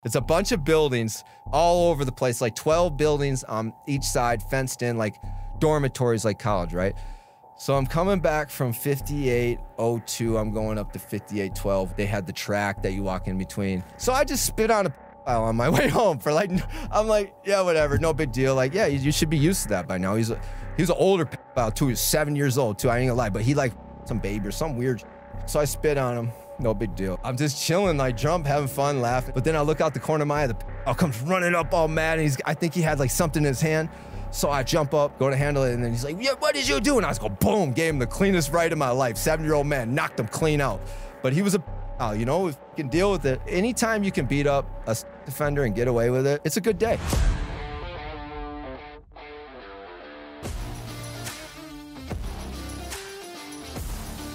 It's a bunch of buildings all over the place, like 12 buildings on each side, fenced in, like dormitories, like college, right? So I'm coming back from 5802, I'm going up to 5812. They had the track that you walk in between. So I just spit on a on my way home for like, I'm like, yeah, whatever, no big deal. Like, yeah, you should be used to that by now. He was an older too, he was 7 years old too, I ain't gonna lie, but he like some baby or some weird. So I spit on him, no big deal. I'm just chilling, like jump, having fun, laughing. But then I look out the corner of my eye, the comes running up all mad, and I think he had like something in his hand. So I jump up, go to handle it, and then he's like, yeah, what did you do? And I just go, boom, gave him the cleanest right of my life. 7-year-old man, knocked him clean out. But he was a you know, you can deal with it. Anytime you can beat up a offender and get away with it, it's a good day.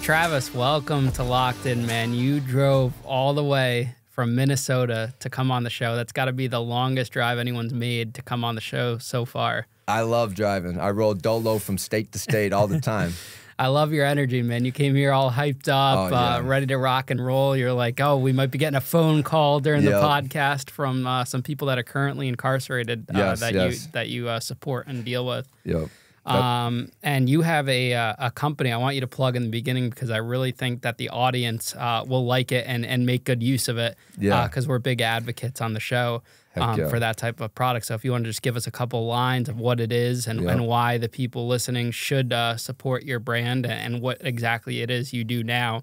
Travis, welcome to Locked In, man. You drove all the way from Minnesota to come on the show. That's got to be the longest drive anyone's made to come on the show so far. I love driving. I roll dolo from state to state all the time. I love your energy, man. You came here all hyped up, ready to rock and roll. You're like, oh, we might be getting a phone call during the podcast from some people that are currently incarcerated that you support and deal with. Yep. And you have a company I want you to plug in the beginning because I really think that the audience will like it and make good use of it because we're big advocates on the show for that type of product. So if you want to just give us a couple lines of what it is and why the people listening should support your brand and what exactly it is you do now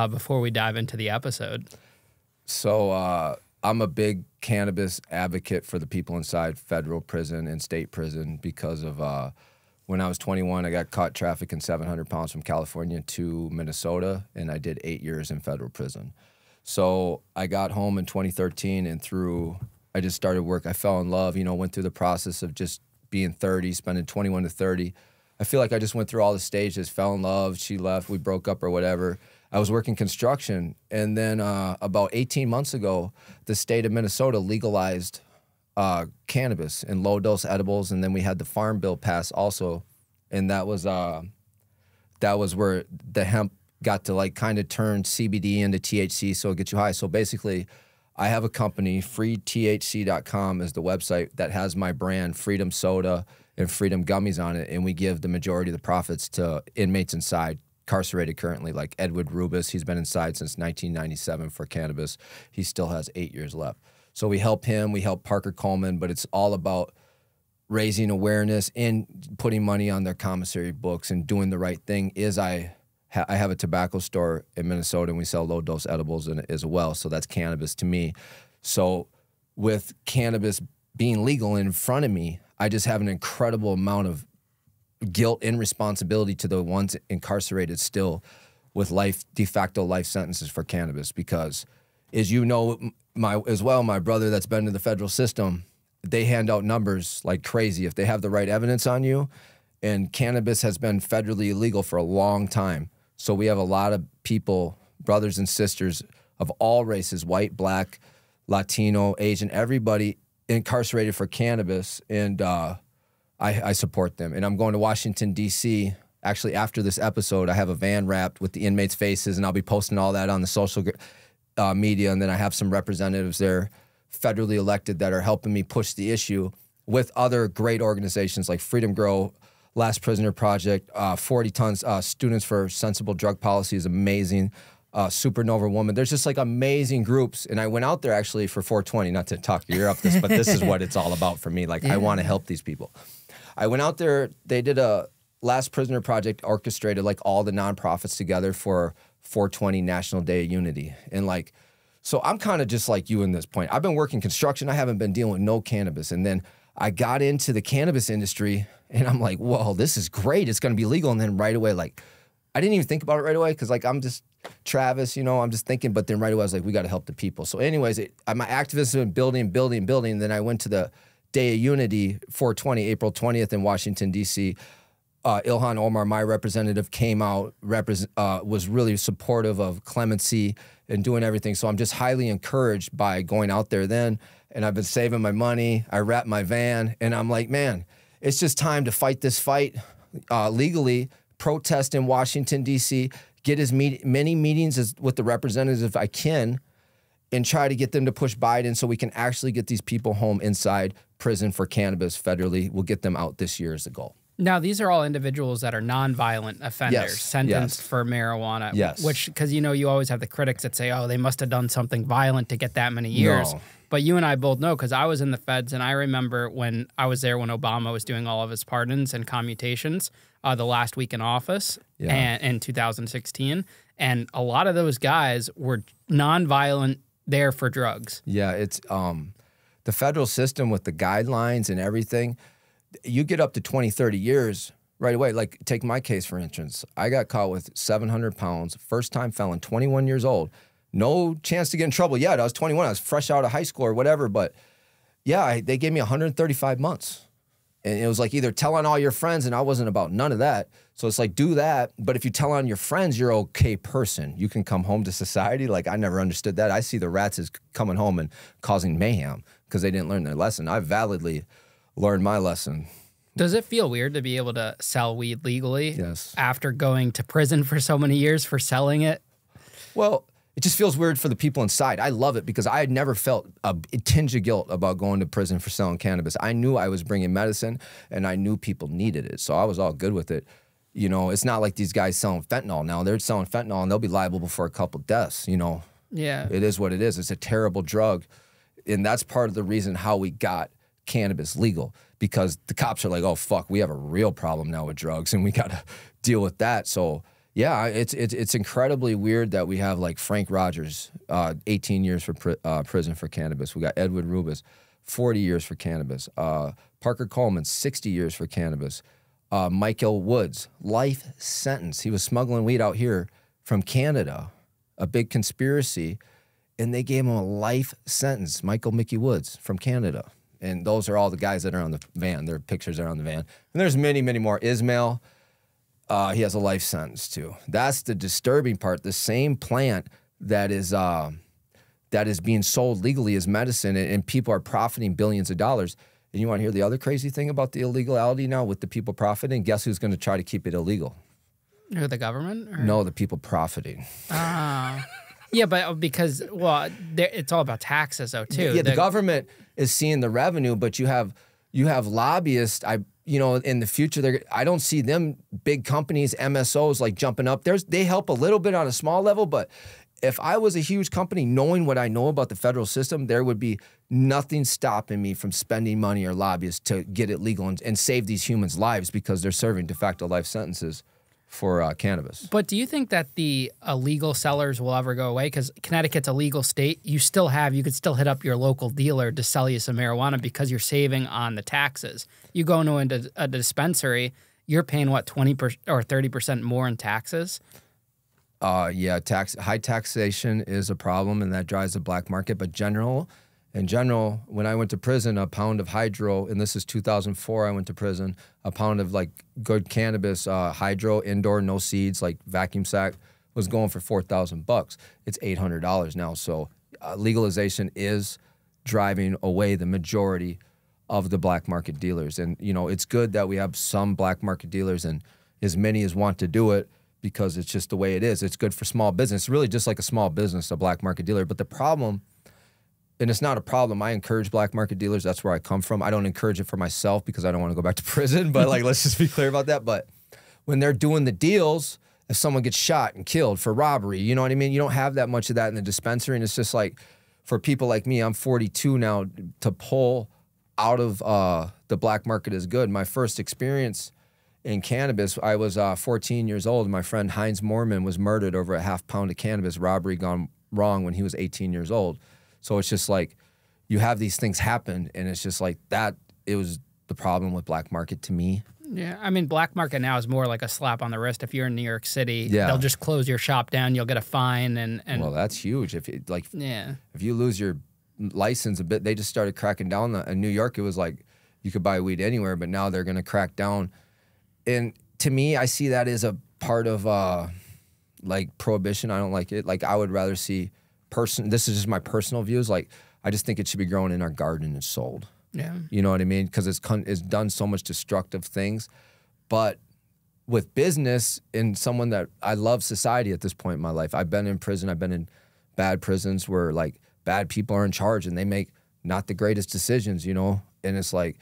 before we dive into the episode. So I'm a big cannabis advocate for the people inside federal prison and state prison because of when I was 21, I got caught trafficking 700 pounds from California to Minnesota, and I did 8 years in federal prison. So I got home in 2013, and I just started work. I fell in love, you know, went through the process of just being 30, spending 21 to 30. I feel like I just went through all the stages, fell in love, she left, we broke up or whatever. I was working construction, and then about 18 months ago, the state of Minnesota legalized cannabis and low-dose edibles, and then we had the farm bill pass also, and that was where the hemp got to like kind of turn CBD into THC, so it gets you high. So basically, I have a company, freethc.com is the website that has my brand, Freedom Soda and Freedom Gummies on it, and we give the majority of the profits to inmates inside, incarcerated currently, like Edward Rubis. He's been inside since 1997 for cannabis. He still has 8 years left. So we help him, we help Parker Coleman, but it's all about raising awareness and putting money on their commissary books and doing the right thing. I have a tobacco store in Minnesota, and we sell low-dose edibles in it as well, so that's cannabis to me. So with cannabis being legal in front of me, I just have an incredible amount of guilt and responsibility to the ones incarcerated still with de facto life sentences for cannabis because, as you know, my brother that's been to the federal system, they hand out numbers like crazy if they have the right evidence on you, and cannabis has been federally illegal for a long time. So we have a lot of people, brothers and sisters of all races, white, black, Latino, Asian, everybody incarcerated for cannabis, and I support them. And I'm going to Washington, D.C. Actually, after this episode, I have a van wrapped with the inmates' faces, and I'll be posting all that on the social media, and then I have some representatives there, federally elected, that are helping me push the issue with other great organizations like Freedom Grow, Last Prisoner Project, 40 Tons, Students for Sensible Drug Policy is amazing, Supernova Woman. There's just like amazing groups, and I went out there actually for 420, not to talk your ear up this, but this is what it's all about for me. Like, I want to help these people. I went out there, they did a Last Prisoner Project orchestrated like all the nonprofits together for 420 National Day of Unity. And like, so I'm kind of just like you in this point. I've been working construction. I haven't been dealing with no cannabis. And then I got into the cannabis industry and I'm like, whoa, this is great. It's going to be legal. And then right away, like, I didn't even think about it right away because like I'm just Travis, you know, I'm just thinking. But then right away, I was like, we got to help the people. So anyways, my activism been building. And then I went to the Day of Unity, 420, April 20th in Washington, D.C. Ilhan Omar, my representative, came out, was really supportive of Clemency and doing everything. So I'm just highly encouraged by going out there then. And I've been saving my money. I wrapped my van. And I'm like, man, it's just time to fight this fight legally, protest in Washington, D.C., get as many meetings with the representatives if I can, and try to get them to push Biden so we can actually get these people home inside prison for cannabis federally. We'll get them out this year is the goal. Now, these are all individuals that are nonviolent offenders sentenced for marijuana. Yes. Which, because, you know, you always have the critics that say, oh, they must have done something violent to get that many years. No. But you and I both know, because I was in the feds, and I remember when I was there when Obama was doing all of his pardons and commutations the last week in office and in 2016. And a lot of those guys were nonviolent there for drugs. Yeah, it's the federal system with the guidelines and everything. You get up to 20, 30 years right away. Like, take my case, for instance. I got caught with 700 pounds, first-time felon, 21 years old. No chance to get in trouble yet. I was 21. I was fresh out of high school or whatever. But, yeah, they gave me 135 months. And it was like either tell on all your friends, and I wasn't about none of that. So it's like, do that. But if you tell on your friends, you're an okay person. You can come home to society. Like, I never understood that. I see the rats as coming home and causing mayhem because they didn't learn their lesson. I validly learned my lesson. Does it feel weird to be able to sell weed legally after going to prison for so many years for selling it? Well, it just feels weird for the people inside. I love it because I had never felt a tinge of guilt about going to prison for selling cannabis. I knew I was bringing medicine, and I knew people needed it, so I was all good with it. You know, it's not like these guys selling fentanyl now. They're selling fentanyl, and they'll be liable for a couple deaths, you know. Yeah. It is what it is. It's a terrible drug, and that's part of the reason how we got cannabis legal, because the cops are like, oh, fuck, we have a real problem now with drugs, and we got to deal with that. So, yeah, it's incredibly weird that we have, like, Frank Rogers, 18 years for prison for cannabis. We got Edward Rubis, 40 years for cannabis. Parker Coleman, 60 years for cannabis. Michael Woods, life sentence. He was smuggling weed out here from Canada, a big conspiracy, and they gave him a life sentence. Michael Mickey Woods from Canada. And those are all the guys that are on the van. Their pictures are on the van. And there's many, many more. Ismail, he has a life sentence too. That's the disturbing part. The same plant that is being sold legally as medicine, and people are profiting billions of dollars. And you want to hear the other crazy thing about the illegality now with the people profiting? Guess who's going to try to keep it illegal? Or the government? Or? No, the people profiting. Yeah, but because, well, it's all about taxes, though, too. Yeah, the government is seeing the revenue, but you have lobbyists. You know, in the future, I don't see them, big companies, MSOs, like jumping up. They help a little bit on a small level, but if I was a huge company, knowing what I know about the federal system, there would be nothing stopping me from spending money or lobbyists to get it legal and save these humans' lives because they're serving de facto life sentences for cannabis. But do you think that the illegal sellers will ever go away? Because Connecticut's a legal state. You could still hit up your local dealer to sell you some marijuana because you're saving on the taxes. You go into a dispensary, you're paying, what, 20% or 30% more in taxes? Yeah, high taxation is a problem, and that drives the black market. But in general, when I went to prison, a pound of hydro, and this is 2004, I went to prison, a pound of, like, good cannabis, hydro, indoor, no seeds, like vacuum sack, was going for $4,000. It's $800 now. So legalization is driving away the majority of the black market dealers. And, you know, it's good that we have some black market dealers and as many as want to do it, because it's just the way it is. It's good for small business. It's really just like a small business, a black market dealer. But the problem, and it's not a problem, I encourage black market dealers. That's where I come from. I don't encourage it for myself because I don't want to go back to prison. But, like, let's just be clear about that. But when they're doing the deals, if someone gets shot and killed for robbery, you know what I mean? You don't have that much of that in the dispensary. And it's just like, for people like me, I'm 42 now, to pull out of the black market is good. My first experience in cannabis, I was 14 years old. My friend Heinz Mormon was murdered over a half pound of cannabis, robbery gone wrong, when he was 18 years old. So it's just like, you have these things happen, and it's just like that. It was the problem with black market to me. Yeah, I mean, black market now is more like a slap on the wrist. If you're in New York City, they'll just close your shop down. You'll get a fine, and well, that's huge. If you lose your license a bit, they just started cracking down. In New York, it was like you could buy weed anywhere, but now they're going to crack down. And to me, I see that as a part of like prohibition. I don't like it. Like, I would rather see this is just my personal views. Like, I just think it should be grown in our garden and sold. Yeah. You know what I mean? Because it's done so much destructive things. But with business, and someone that I love society at this point in my life, I've been in prison. I've been in bad prisons where, like, bad people are in charge and they make not the greatest decisions, you know? And it's like,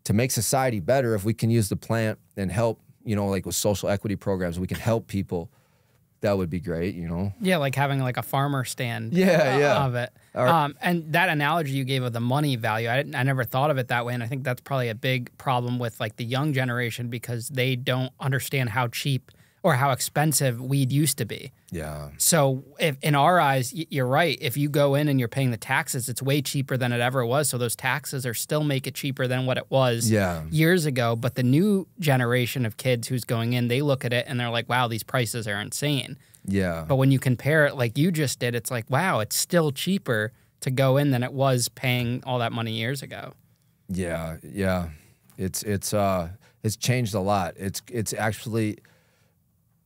to make society better, if we can use the plant and help, you know, like with social equity programs, we can help people, that would be great, you know? Yeah, like having like a farmer stand of it. And that analogy you gave of the money value, I never thought of it that way. And I think that's probably a big problem with like the young generation because they don't understand how cheap or how expensive weed used to be. Yeah. So if, in our eyes, you're right. If you go in and you're paying the taxes, it's way cheaper than it ever was. So those taxes are still make it cheaper than what it was years ago. But the new generation of kids who's going in, they look at it and they're like, wow, these prices are insane. Yeah. But when you compare it like you just did, it's like, wow, it's still cheaper to go in than it was paying all that money years ago. Yeah, yeah. It's changed a lot. It's actually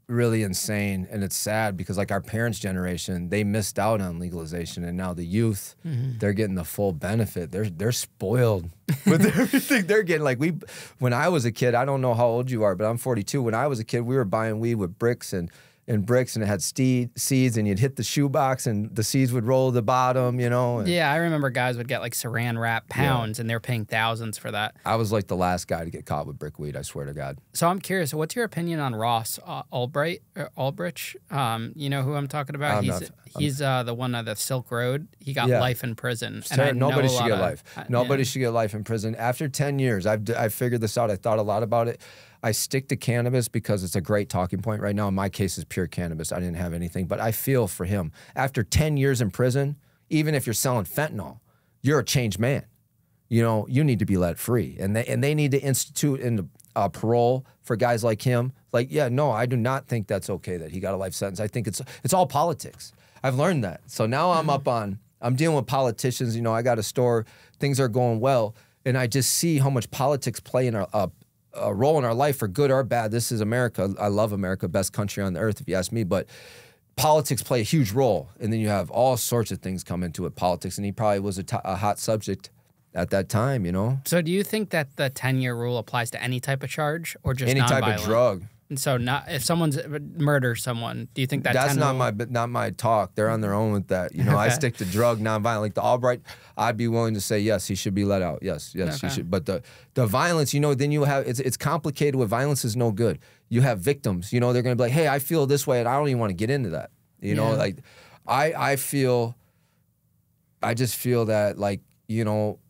really insane, and it's sad because like our parents' generation, they missed out on legalization, and now the youth, they're getting the full benefit. They're spoiled with everything they're getting. Like when I was a kid, I don't know how old you are, but I'm 42. When I was a kid, we were buying weed with bricks and bricks, and it had seeds, and you'd hit the shoebox and the seeds would roll to the bottom, you know? Yeah, I remember guys would get like saran wrap pounds and they're paying thousands for that. I was like the last guy to get caught with brick weed, I swear to God. So I'm curious, what's your opinion on Ross Ulbricht? You know who I'm talking about? He's the one on the Silk Road. He got life in prison. And nobody should get life. Nobody should get life in prison. After 10 years, I've figured this out. I thought a lot about it. I stick to cannabis because it's a great talking point right now. In my case, it's pure cannabis. I didn't have anything, but I feel for him. After 10 years in prison, even if you're selling fentanyl, you're a changed man. You know, you need to be let free. And they need to institute in parole for guys like him. Like, yeah, no, I do not think that's okay that he got a life sentence. I think it's all politics. I've learned that. So now I'm dealing with politicians. You know, I got a store, things are going well, and I just see how much politics play in a role in our life, for good or bad. This is America. I love America, best country on the earth, if you ask me, but politics play a huge role. And then you have all sorts of things come into it, politics, and he probably was a hot subject at that time, you know? So do you think that the 10-year rule applies to any type of charge or just any type of drug? And so if someone's murders someone, do you think that's not my talk? They're on their own with that. You know, I stick to drug, nonviolent. Like the Albright, I'd be willing to say yes, he should be let out. Yes, he should. But the violence, you know, then you have it's complicated. With violence is no good. You have victims. You know, they're gonna be like, hey, I feel this way, and I don't even want to get into that. You know, like I just feel that, like, you know,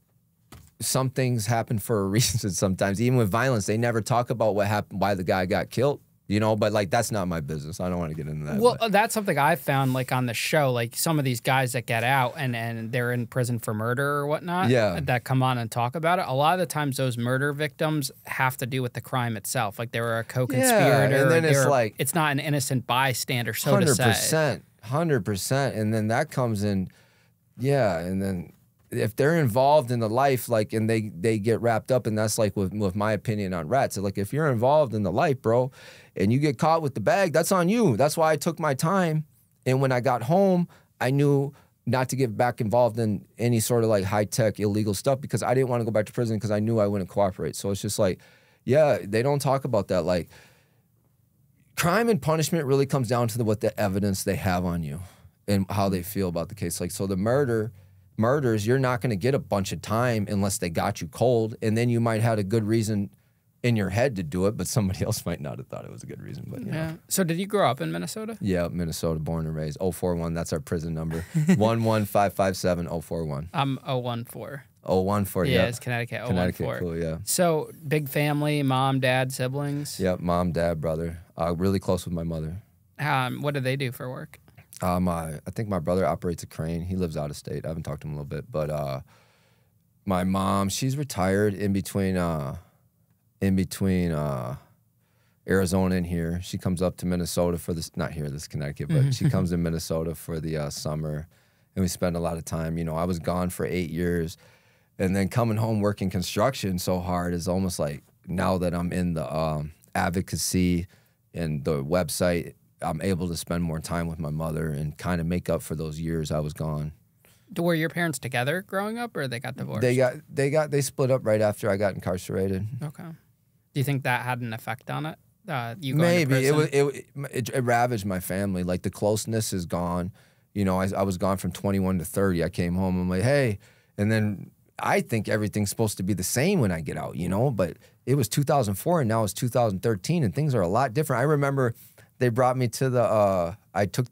some things happen for a reason sometimes. Even with violence, they never talk about what happened, why the guy got killed, you know? But, like, that's not my business. I don't want to get into that. Well, that's something I found, like, on the show. Like, some of these guys that get out and they're in prison for murder or whatnot that come on and talk about it, a lot of the times those murder victims have to do with the crime itself. Like, they were a co-conspirator. Yeah, and then it's like... It's not an innocent bystander, so to say. 100%. And then that comes in, and then... if they're involved in the life, like, and they get wrapped up, and that's like with my opinion on rats. So like, if you're involved in the life, bro, and you get caught with the bag, that's on you. That's why I took my time. And when I got home, I knew not to get back involved in any sort of like high-tech illegal stuff, because I didn't want to go back to prison because I knew I wouldn't cooperate. So it's just like, they don't talk about that. Like, crime and punishment really comes down to what the evidence they have on you and how they feel about the case. Like, so the murders, you're not going to get a bunch of time unless they got you cold, and then you might have a good reason in your head to do it, but somebody else might not have thought it was a good reason. But you know. So did you grow up in Minnesota? Yeah, Minnesota, born and raised. 041, that's our prison number. 11557-041. I'm 014. 014, yeah. It's Connecticut, 014. Connecticut, cool, yeah. So big family, mom, dad, siblings? Yep, mom, dad, brother. Really close with my mother. What do they do for work? I think my brother operates a crane. He lives out of state. I haven't talked to him a little bit, but my mom, she's retired in between Arizona and here. She comes up to Minnesota for this, not here, this is Connecticut, but she comes to Minnesota for the summer, and we spend a lot of time. You know, I was gone for 8 years, and then coming home working construction so hard is almost like, now that I'm in the advocacy and the website, I'm able to spend more time with my mother and kind of make up for those years I was gone. Were your parents together growing up, or they got divorced? They split up right after I got incarcerated. Okay. Do you think that had an effect on it? You going Maybe to prison? it ravaged my family. Like, the closeness is gone. You know, I was gone from 21 to 30. I came home. I'm like, hey. And then I think everything's supposed to be the same when I get out, you know? But it was 2004 and now it's 2013 and things are a lot different. I remember they brought me to the, I took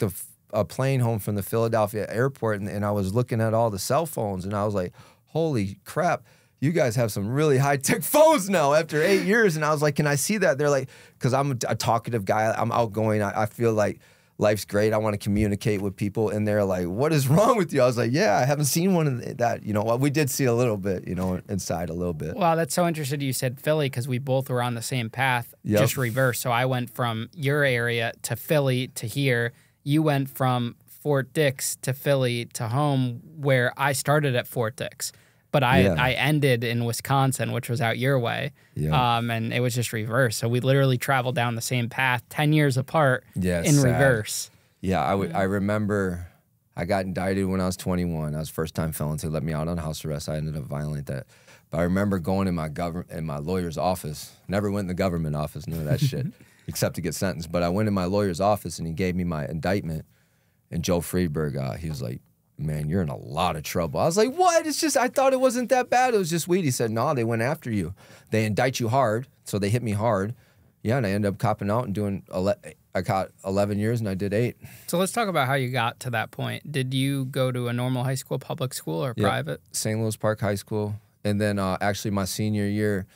a plane home from the Philadelphia airport and I was looking at all the cell phones and I was like, holy crap. You guys have some really high-tech phones now after 8 years. And I was like, can I see that? They're like, because I'm a talkative guy. I'm outgoing. I feel like life's great. I want to communicate with people. And they're like, what is wrong with you? I was like, yeah, I haven't seen one of that. You know, well, we did see a little bit, you know, inside a little bit. Well, that's so interesting you said Philly because we both were on the same path, just reverse. So I went from your area to Philly to here. You went from Fort Dix to Philly to home where I started at Fort Dix. But I ended in Wisconsin, which was out your way, and it was just reverse. So we literally traveled down the same path, 10 years apart in reverse. Yeah, I remember I got indicted when I was 21. I was first-time felon. They let me out on house arrest. I ended up violating that. But I remember going in my lawyer's office. Never went in the government office, none of that shit, except to get sentenced. But I went in my lawyer's office, and he gave me my indictment. And Joe Friedberg, he was like, man, you're in a lot of trouble. I was like, what? It's just, I thought it wasn't that bad. It was just weed. He said, no, they went after you. They indict you hard, so they hit me hard. Yeah, and I ended up copping out and doing, I caught 11 years and I did 8. So let's talk about how you got to that point. Did you go to a normal high school, public school, or private? St. Louis Park High School. And then actually my senior year,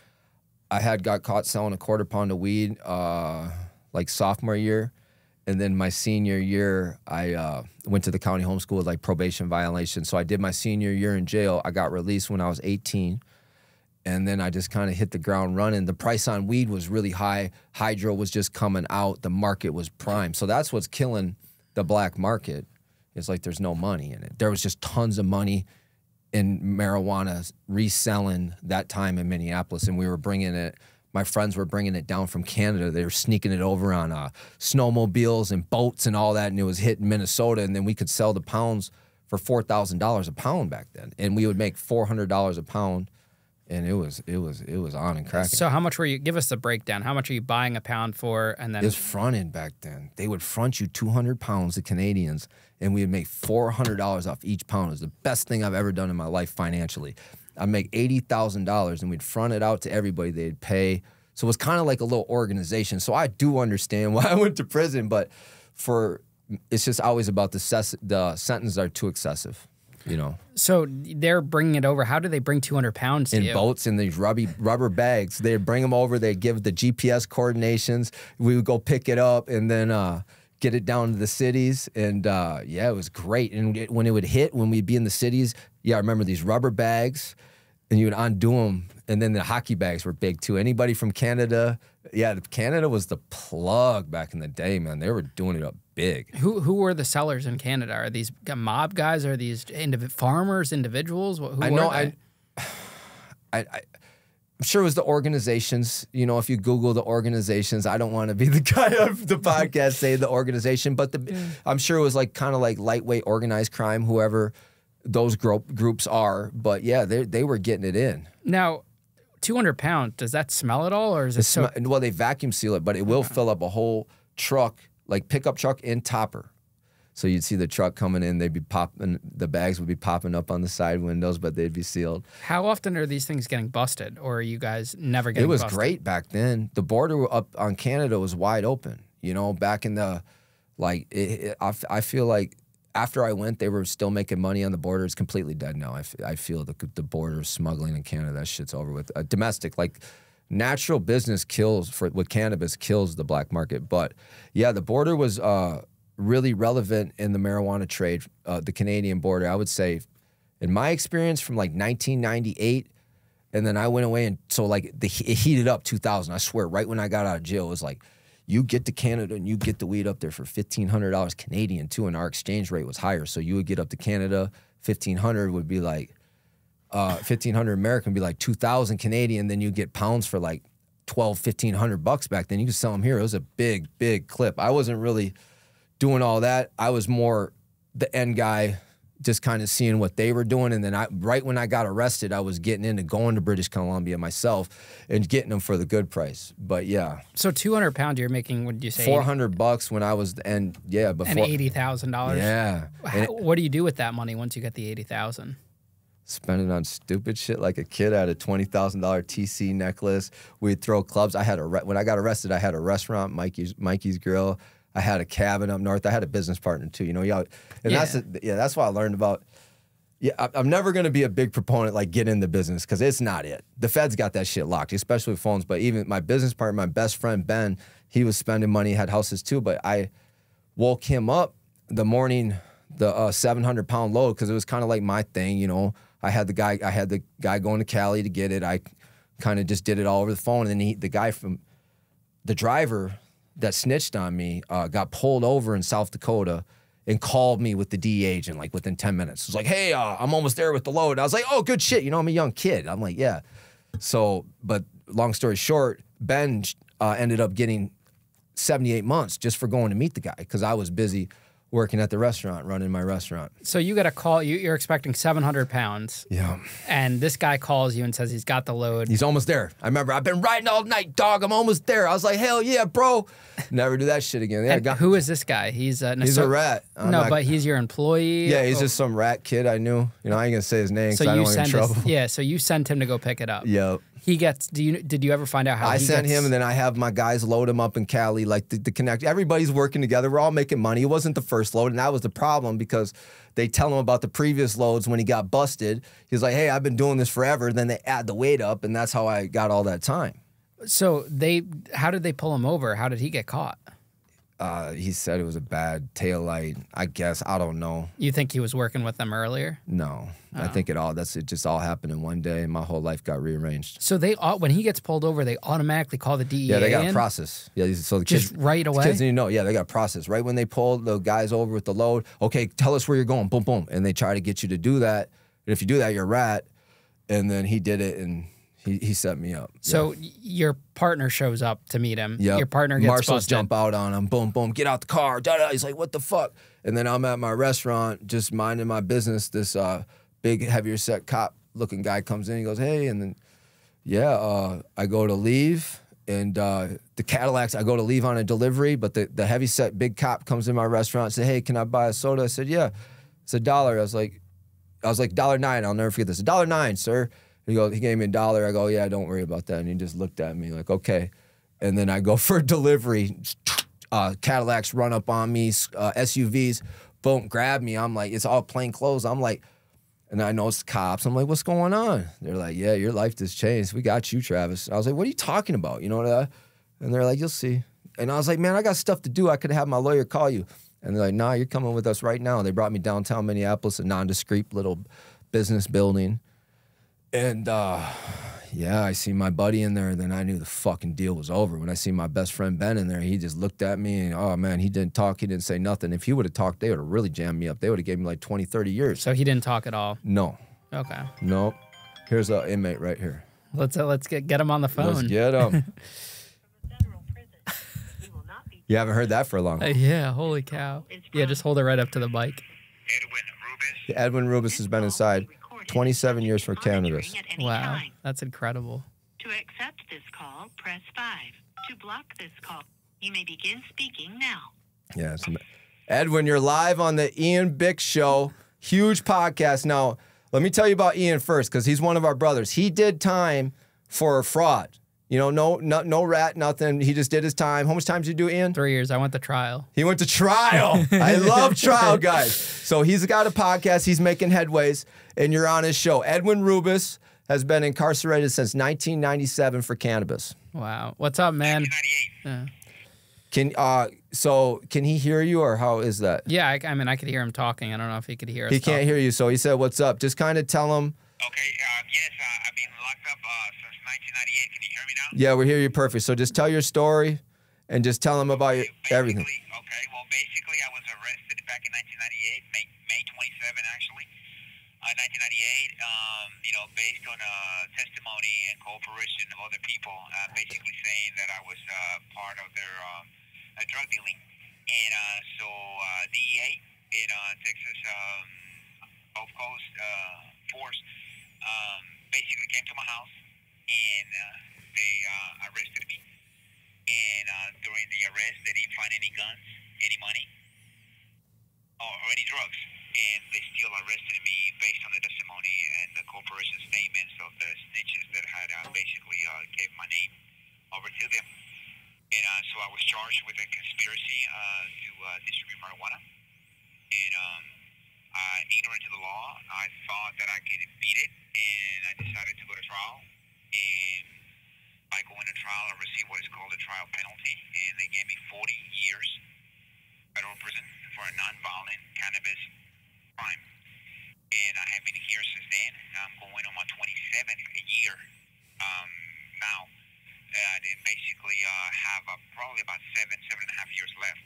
I got caught selling a quarter pound of weed like sophomore year. And then my senior year, I went to the county home school with like probation violation. So I did my senior year in jail. I got released when I was 18. And then I just kind of hit the ground running. The price on weed was really high. Hydro was just coming out. The market was prime. So that's what's killing the black market. It's like there's no money in it. There was just tons of money in marijuana reselling that time in Minneapolis. And we were bringing it. My friends were bringing it down from Canada. They were sneaking it over on snowmobiles and boats and all that, and it was hitting Minnesota. And then we could sell the pounds for $4,000 a pound back then, and we would make $400 a pound, and it was on and cracking. So how much were you? Give us the breakdown. How much are you buying a pound for? And then it was fronted back then. They would front you 200 pounds, the Canadians, and we would make $400 off each pound. It was the best thing I've ever done in my life financially. I'd make $80,000 and we'd front it out to everybody. They'd pay. So it was kind of like a little organization. So I do understand why I went to prison, but it's just always about the sentences are too excessive, you know. So they're bringing it over. How do they bring 200 pounds to you? In boats, in these rubber bags. They'd bring them over. They'd give the GPS coordinations. We would go pick it up and then get it down to the cities. And yeah, it was great. And when it would hit, when we'd be in the cities, I remember these rubber bags, and you would undo them. And then the hockey bags were big too. Anybody from Canada, Canada was the plug back in the day, man. They were doing it up big. Who were the sellers in Canada? Are these mob guys? Are these farmers, individuals? Who I know. Were they? I'm sure it was the organizations. You know, if you Google the organizations, I don't want to be the guy of the podcast saying the organization, but I'm sure it was like kind of like lightweight organized crime, whoever those groups are. But yeah, they were getting it in. Now, 200 pounds, does that smell at all, or is it well, they vacuum seal it, but it will fill up a whole truck, like pickup truck and topper. So you'd see the truck coming in, they'd be popping, the bags would be popping up on the side windows, but they'd be sealed. How often are these things getting busted, or are you guys never getting busted? It was great back then. The border up on Canada was wide open. You know, back in the, like, I feel like after I went, they were still making money on the border. It's completely dead now. I feel the border smuggling in Canada, that shit's over with. Domestic, like, natural business with cannabis kills the black market. But yeah, the border was really relevant in the marijuana trade, the Canadian border. I would say, in my experience, from like 1998, and then I went away, and so like it heated up 2000. I swear, right when I got out of jail, it was like, you get to Canada and you get the weed up there for $1,500 Canadian too, and our exchange rate was higher. So you would get up to Canada, 1,500 would be like, 1,500 American would be like 2,000 Canadian. Then you get pounds for like $1,500 back then. You could sell them here. It was a big, big clip. I wasn't really doing all that. I was more the end guy just kind of seeing what they were doing. And then right when I got arrested, I was getting into going to British Columbia myself and getting them for the good price. But yeah. So 200 pounds, you're making, what did you say? $400 when I was, and yeah, before. And $80,000. Yeah. What do you do with that money once you get the 80,000? Spend it on stupid shit like a kid. I had a $20,000 TC necklace. We'd throw clubs. When I got arrested, I had a restaurant, Mikey's Grill. I had a cabin up north. I had a business partner too, you know. That's why I learned about. Yeah, I'm never gonna be a big proponent like get in the business because it's not it. The feds got that shit locked, especially with phones. But even my business partner, my best friend Ben, he was spending money, had houses too. But I woke him up the morning, the 700-pound load, because it was kind of like my thing, you know. I had the guy going to Cali to get it. I kind of just did it all over the phone, and then the driver that snitched on me got pulled over in South Dakota and called me with the DEA agent like within 10 minutes. It was like, hey, I'm almost there with the load. I was like, oh, good shit. You know, I'm a young kid. I'm like, yeah. So, but long story short, Ben ended up getting 78 months just for going to meet the guy because I was busy working at the restaurant, running my restaurant. So you get a call, you're expecting 700 pounds. Yeah. And this guy calls you and says he's got the load. He's almost there. I remember, I've been riding all night, dog. I'm almost there. I was like, hell yeah, bro. Never do that shit again. Yeah, who is this guy? He's a rat. But he's your employee? Yeah, he's just some rat kid I knew. You know, I ain't gonna say his name because I don't want to get in trouble. Yeah, so you sent him to go pick it up. Yep. He gets, did you ever find out how I sent him, and then I have my guys load him up in Cali, like the connect. Everybody's working together. We're all making money. It wasn't the first load, and that was the problem because they tell him about the previous loads when he got busted. He's like, hey, I've been doing this forever. Then they add the weight up, and that's how I got all that time. So how did they pull him over? How did he get caught? He said it was a bad taillight. I guess. I don't know. You think he was working with them earlier? No. Oh. I think it just all happened in one day, and my whole life got rearranged. So when he gets pulled over, they automatically call the DEA. Yeah, they got a process. Yeah, so the just kids, right away. The kids need to know. Yeah, they got a process. Right when they pull the guys over with the load, okay, tell us where you're going. Boom, boom, and they try to get you to do that. And if you do that, you're a rat. And then he did it, and he set me up. So your partner shows up to meet him. Yep. Your partner gets Marshals busted. Jump out on him. Boom, boom. Get out the car. Da-da. He's like, what the fuck? And then I'm at my restaurant just minding my business. This big, heavier set cop-looking guy comes in. He goes, hey. And then, I go to leave. And the Cadillacs, I go to leave on a delivery. But the heavy set big cop comes in my restaurant and said, hey, can I buy a soda? I said, yeah. It's $1. I was like, $1.09. I'll never forget this. $1.09, sir. He gave me $1. I go, yeah, don't worry about that. And he just looked at me like, okay. And then I go for a delivery. Cadillacs run up on me, SUVs, boom, grab me. I'm like, it's all plain clothes. I'm like, and I know it's cops. I'm like, what's going on? They're like, yeah, your life just changed. We got you, Travis. I was like, what are you talking about? You know what? And they're like, you'll see. And I was like, man, I got stuff to do. I could have my lawyer call you. And they're like, nah, you're coming with us right now. And they brought me downtown Minneapolis, a nondescript little business building. And, I see my buddy in there, and then I knew the fucking deal was over. When I see my best friend Ben in there, he just looked at me, and, oh, man, he didn't talk. He didn't say nothing. If he would have talked, they would have really jammed me up. They would have gave me like 20, 30 years. So he didn't talk at all? No. Okay. Nope. Here's an inmate right here. Let's get him on the phone. Let's get him. You haven't heard that for a long time. Yeah, holy cow. Yeah, just hold it right up to the mic. Edwin Rubis has been inside 27 years for cannabis. Wow, that's incredible. To accept this call, press 5. To block this call, you may begin speaking now. Yeah, Edwin, you're live on the Ian Bick Show. Huge podcast. Now, let me tell you about Ian first, because he's one of our brothers. He did time for fraud. You know, no rat, nothing. He just did his time. How much time did you do, Ian? 3 years. I went to trial. He went to trial. I love trial guys. So he's got a podcast. He's making headways, and you're on his show. Edwin Rubis has been incarcerated since 1997 for cannabis. Wow. What's up, man? 1998. Can he hear you, or how is that? Yeah, I mean, I could hear him talking. I don't know if he could hear us. He can't hear you, so he said, what's up? Just kind of tell him. Okay, yes, I've been locked up since 1998. Can you hear me now? Yeah, we hear you perfect. So just tell your story and just tell him about everything. Okay, well, basically, I was arrested back in 1998, May 27, actually. 1998, based on testimony and cooperation of other people, basically saying that I was part of their drug dealing. And so DEA in Texas Gulf Coast force basically came to my house, and they arrested me. And during the arrest, they didn't find any guns, any money, or any drugs. And they still arrested me based on the testimony and the corporation statements of the snitches that had basically gave my name over to them. And so I was charged with a conspiracy to distribute marijuana. And ignorant to the law, I thought that I could beat it, and I decided to go to trial. And by going to trial, I received what is called a trial penalty, and they gave me 40 years federal prison for a nonviolent cannabis crime. And I have been here since then. I'm going on my 27th year now. And basically have probably about 7.5 years left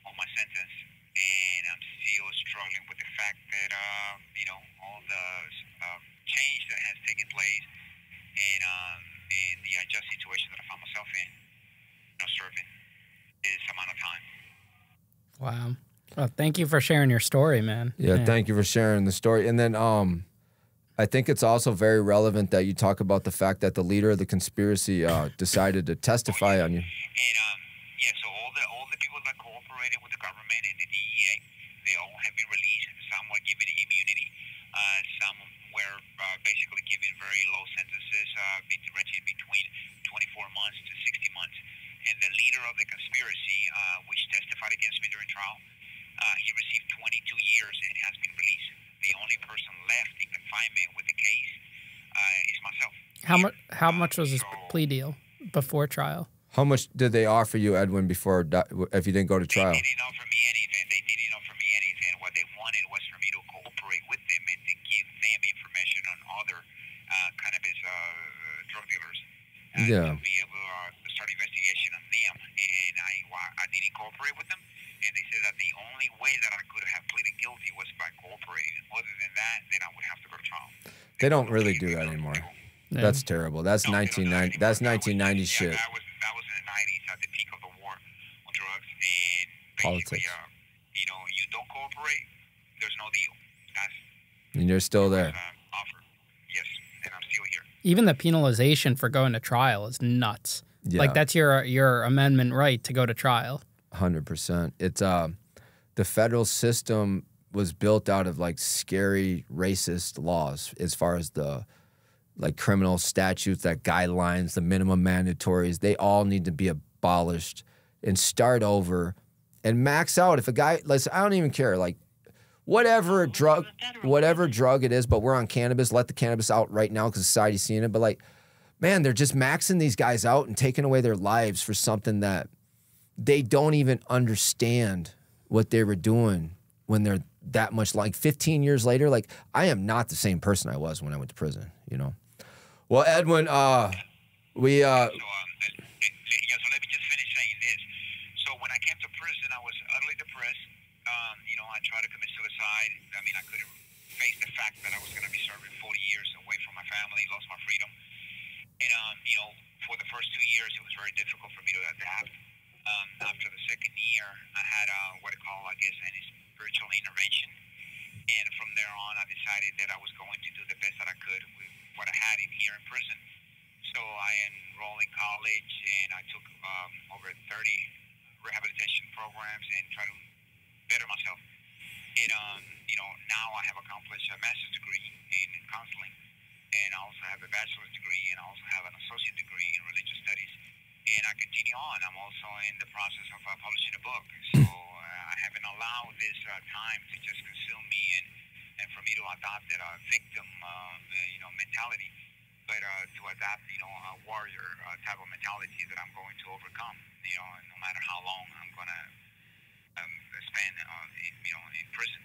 on my sentence. And I'm still struggling with the fact that, all the change that has taken place and the unjust situation that I found myself in, serving this amount of time. Wow. Well, thank you for sharing your story, man. Yeah, thank you for sharing the story. And then I think it's also very relevant that you talk about the fact that the leader of the conspiracy decided to testify on you. And so all the people that cooperated with the government and the DEA, they all have been released. Some were given immunity. Some were basically given very low sentences, ranging between 24 months to 60 months. And the leader of the conspiracy, which testified against me during trial, he received 22 years and has been released. The only person left in confinement with the case is myself. How much was his plea deal before trial? How much did they offer you, Edwin, before if you didn't go to trial? They didn't offer me anything. They didn't offer me anything. What they wanted was for me to cooperate with them and to give them information on other cannabis drug dealers. To be able to start investigation on them. And I didn't cooperate with them. And they said that the only way that I could have pleaded guilty was by cooperating. Other than that, then I would have to go to trial. They don't really do that anymore. Yeah. That's terrible. That's 1990. That's 1990 shit. That was in the 90s at the peak of the war on drugs and politics. You don't cooperate, there's no deal. And you're still there. Offer. Yes, and I'm still here. Even the penalization for going to trial is nuts. Yeah. Like that's your amendment right to go to trial. 100%. It's the federal system was built out of like scary racist laws as far as the like criminal statutes, that guidelines, the minimum mandatories. They all need to be abolished and start over and max out. If a guy, listen, I don't even care, like whatever drug it is, but we're on cannabis, let the cannabis out right now because society's seeing it. But like, man, they're just maxing these guys out and taking away their lives for something that they don't even understand what they were doing when they're that much. Like 15 years later, like I am not the same person I was when I went to prison, Well, Edwin, So let me just finish saying this. So when I came to prison, I was utterly depressed. I tried to commit suicide. I mean, I couldn't face the fact that I was going to be serving 40 years away from my family, lost my freedom. And, for the first 2 years, it was very difficult for me to adapt. After the second year, I had what I call, an spiritual intervention. And from there on, I decided that I was going to do the best that I could with what I had here in prison. So I enrolled in college, and I took over 30 rehabilitation programs and tried to better myself. And, now I have accomplished a master's degree in counseling, and I also have a bachelor's degree, and I also have an associate degree in religious studies. And I continue on. I'm also in the process of publishing a book. So I haven't allowed this time to just consume me and for me to adopt a victim, mentality, but to adopt, a warrior type of mentality that I'm going to overcome, no matter how long I'm going to spend, in prison.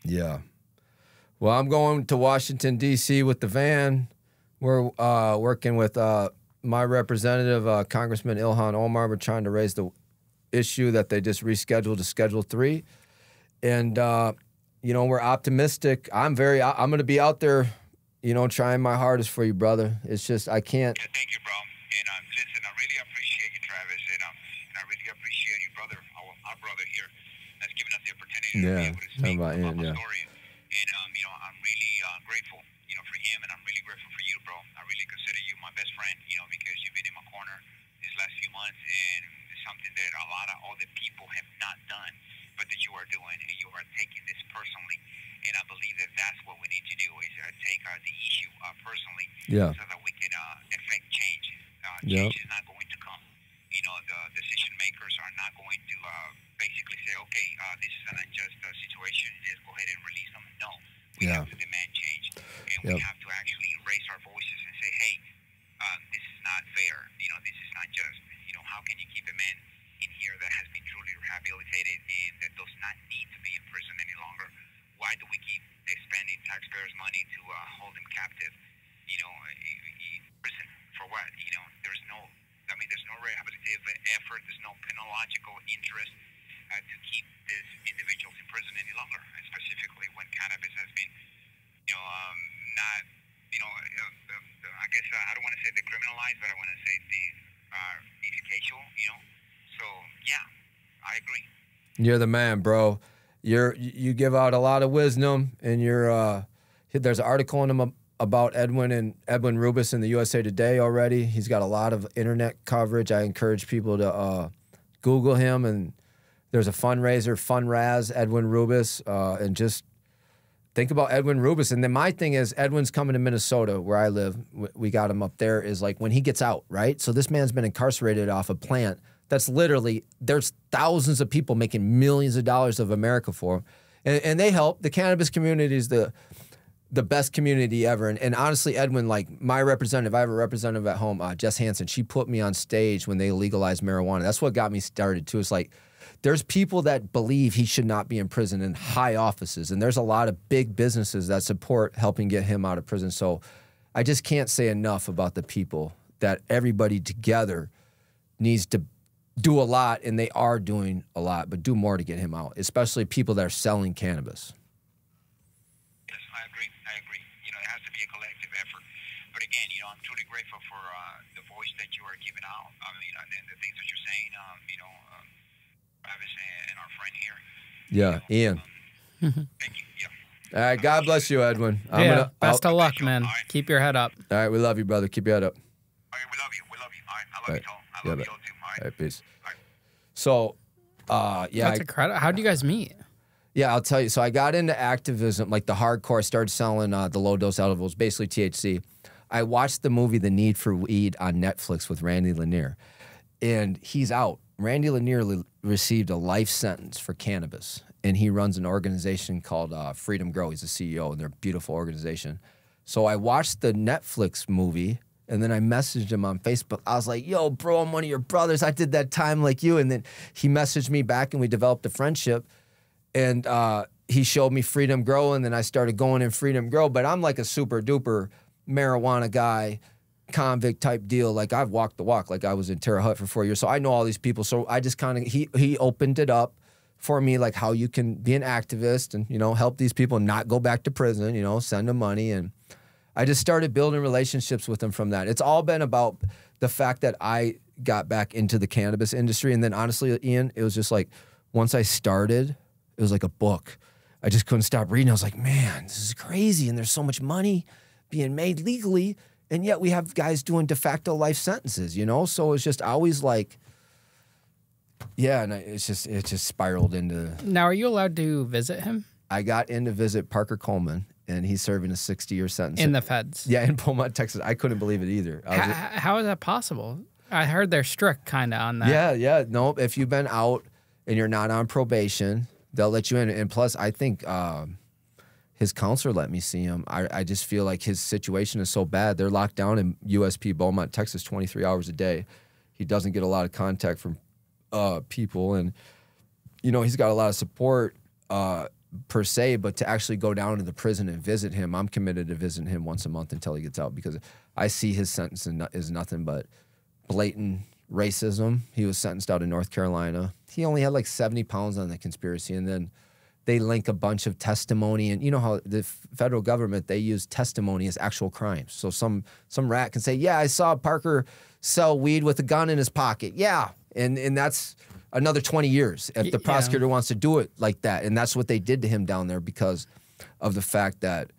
Yeah. Well, I'm going to Washington, D.C. with the van. We're working with my representative, Congressman Ilhan Omar. We're trying to raise the issue that they just rescheduled to Schedule 3. And, we're optimistic. I'm going to be out there, trying my hardest for you, brother. It's just, I can't. Yeah, thank you, bro. And listen, I really appreciate you, Travis. And I really appreciate you, brother, our brother here, that's given us the opportunity to be able to speak about my story. And, Yeah. so that we can effect change. Yep. Change is not going to come. You know, the decision makers are not going to basically say, okay, this is an unjust situation, just go ahead and release them. No, we Yeah. have to demand change, and we Yep. have to actually raise our voices and say, hey, this is not fair. You know, this is not just. You know, how can you keep a man in here that has been truly rehabilitated and that does not need to be in prison any longer? Why do we keep spending taxpayers' money to hold him captive? You know, prison for what? You know, there's no rehabilitative effort. There's no penological interest to keep these individuals in prison any longer, specifically when cannabis has been, you know, not, you know, I guess I don't want to say decriminalized, but I want to say efficacious, you know. So yeah, I agree. You're the man, bro. You give out a lot of wisdom, and there's an article in him about Edwin Rubis in the USA Today already. He's got a lot of internet coverage. I encourage people to Google him, and there's a fundraiser, Funraz Edwin Rubis, and just think about Edwin Rubis. And then my thing is, Edwin's coming to Minnesota, where I live. We got him up there, is like when he gets out, right? So this man's been incarcerated off a plant that's literally, there's thousands of people making millions of dollars of America for him. And they help. The cannabis community is the best community ever. And honestly, Edwin, like my representative, I have a representative at home, Jess Hansen. She put me on stage when they legalized marijuana. That's what got me started too. It's like, there's people that believe he should not be in prison in high offices. And there's a lot of big businesses that support helping get him out of prison. So I just can't say enough about the people, that everybody together needs to do a lot, and they are doing a lot, but do more to get him out, especially people that are selling cannabis. Yes, I agree. You know, it has to be a collective effort. But again, you know, I'm truly grateful for the voice that you are giving out. I mean, and the things that you're saying, you know, Travis and our friend here. Yeah, you know, Ian. Thank you. Yeah. All right, God bless you, Edwin. Best of luck, man. Keep your head up. All right, we love you, brother. Keep your head up. Okay, we love you. All right, I love you, Tom. I love you all too. All right, peace. So, yeah. That's incredible. How'd you guys meet? Yeah, I'll tell you. So I got into activism, like the hardcore. I started selling the low-dose edibles, basically THC. I watched the movie The Need for Weed on Netflix with Randy Lanier, and he's out. Randy Lanier received a life sentence for cannabis, and he runs an organization called Freedom Grow. He's the CEO, and they're a beautiful organization. So I watched the Netflix movie, and then I messaged him on Facebook. I was like, yo, bro, I'm one of your brothers. I did that time like you. And then he messaged me back, and we developed a friendship. And he showed me Freedom Grow, and then I started going in Freedom Grow. But I'm like a super duper marijuana guy, convict type deal. Like I've walked the walk. Like I was in Terre Haute for 4 years. So I know all these people. So I just kind of, he opened it up for me, like how you can be an activist and, you know, help these people not go back to prison, you know, send them money. And I just started building relationships with them from that. It's all been about the fact that I got back into the cannabis industry. And then honestly, Ian, it was just like, once I started, it was like a book. I just couldn't stop reading. I was like, man, this is crazy. And there's so much money being made legally. And yet we have guys doing de facto life sentences, you know? So it's just always like, yeah, and it just spiraled into. Now, are you allowed to visit him? I got in to visit Parker Coleman, and he's serving a 60-year sentence. In the feds? Yeah, in Beaumont, Texas. I couldn't believe it either. How is that possible? I heard they're strict kind of on that. Yeah. No, if you've been out and you're not on probation, they'll let you in. And plus, I think his counselor let me see him. I just feel like his situation is so bad. They're locked down in USP Beaumont, Texas, 23 hours a day. He doesn't get a lot of contact from people. And, you know, he's got a lot of support per se, but to actually go down to the prison and visit him, I'm committed to visiting him once a month until he gets out, because I see his sentence is nothing but blatant racism. He was sentenced out in North Carolina. He only had like 70 pounds on the conspiracy, and then they link a bunch of testimony. And you know how the federal government, they use testimony as actual crimes. So some rat can say, yeah, I saw Parker sell weed with a gun in his pocket. Yeah, and that's another 20 years if the prosecutor wants to do it like that. And that's what they did to him down there because of the fact that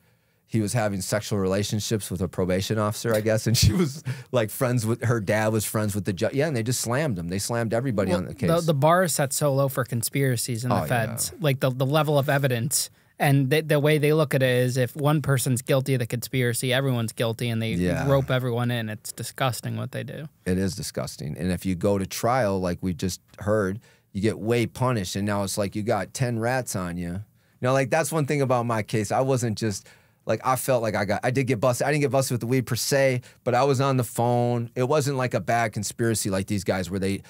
he was having sexual relationships with a probation officer, I guess, and she was like friends with, her dad was friends with the judge. Yeah, and they just slammed him. They slammed everybody on the case. The bar is set so low for conspiracies in the feds. Yeah. Like the level of evidence And the way they look at it is if one person's guilty of the conspiracy, everyone's guilty, and they rope everyone in. It's disgusting what they do. It is disgusting. And if you go to trial, like we just heard, you get way punished. And now it's like you got 10 rats on you. You know, like that's one thing about my case. I wasn't just, like I felt like I did get busted. I didn't get busted with the weed per se, but I was on the phone. It wasn't like a bad conspiracy like these guys where they,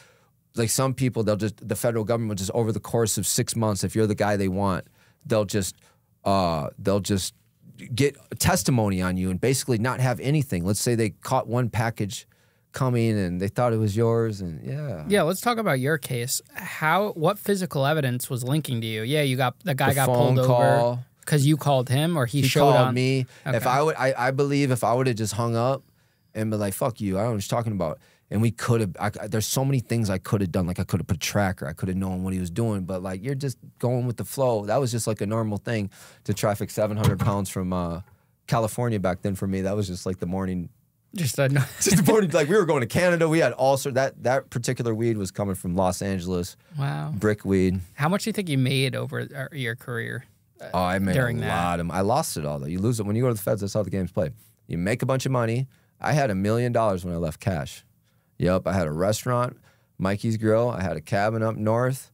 like some people, the federal government will just over the course of 6 months, if you're the guy they want, they'll just get testimony on you and basically not have anything. Let's say they caught one package coming and they thought it was yours, and yeah. Let's talk about your case. What physical evidence was linking to you? Yeah, the guy got pulled over because you called him, or he showed called me. Okay. If I believe if I would have just hung up and been like, "Fuck you," I don't know what you're talking about. And we could have, there's so many things I could have done. Like I could have put a tracker. I could have known what he was doing. But like, you're just going with the flow. That was just like a normal thing to traffic 700 pounds from California back then for me. That was just like the morning. Just the morning. Like we were going to Canada. We had all sorts. That particular weed was coming from Los Angeles. Wow. Brick weed. How much do you think you made over your career? Oh, I made a lot of. I lost it all though. You lose it when you go to the feds. That's how the game's played. You make a bunch of money. I had $1 million when I left cash. Yep, I had a restaurant, Mikey's Grill. I had a cabin up north,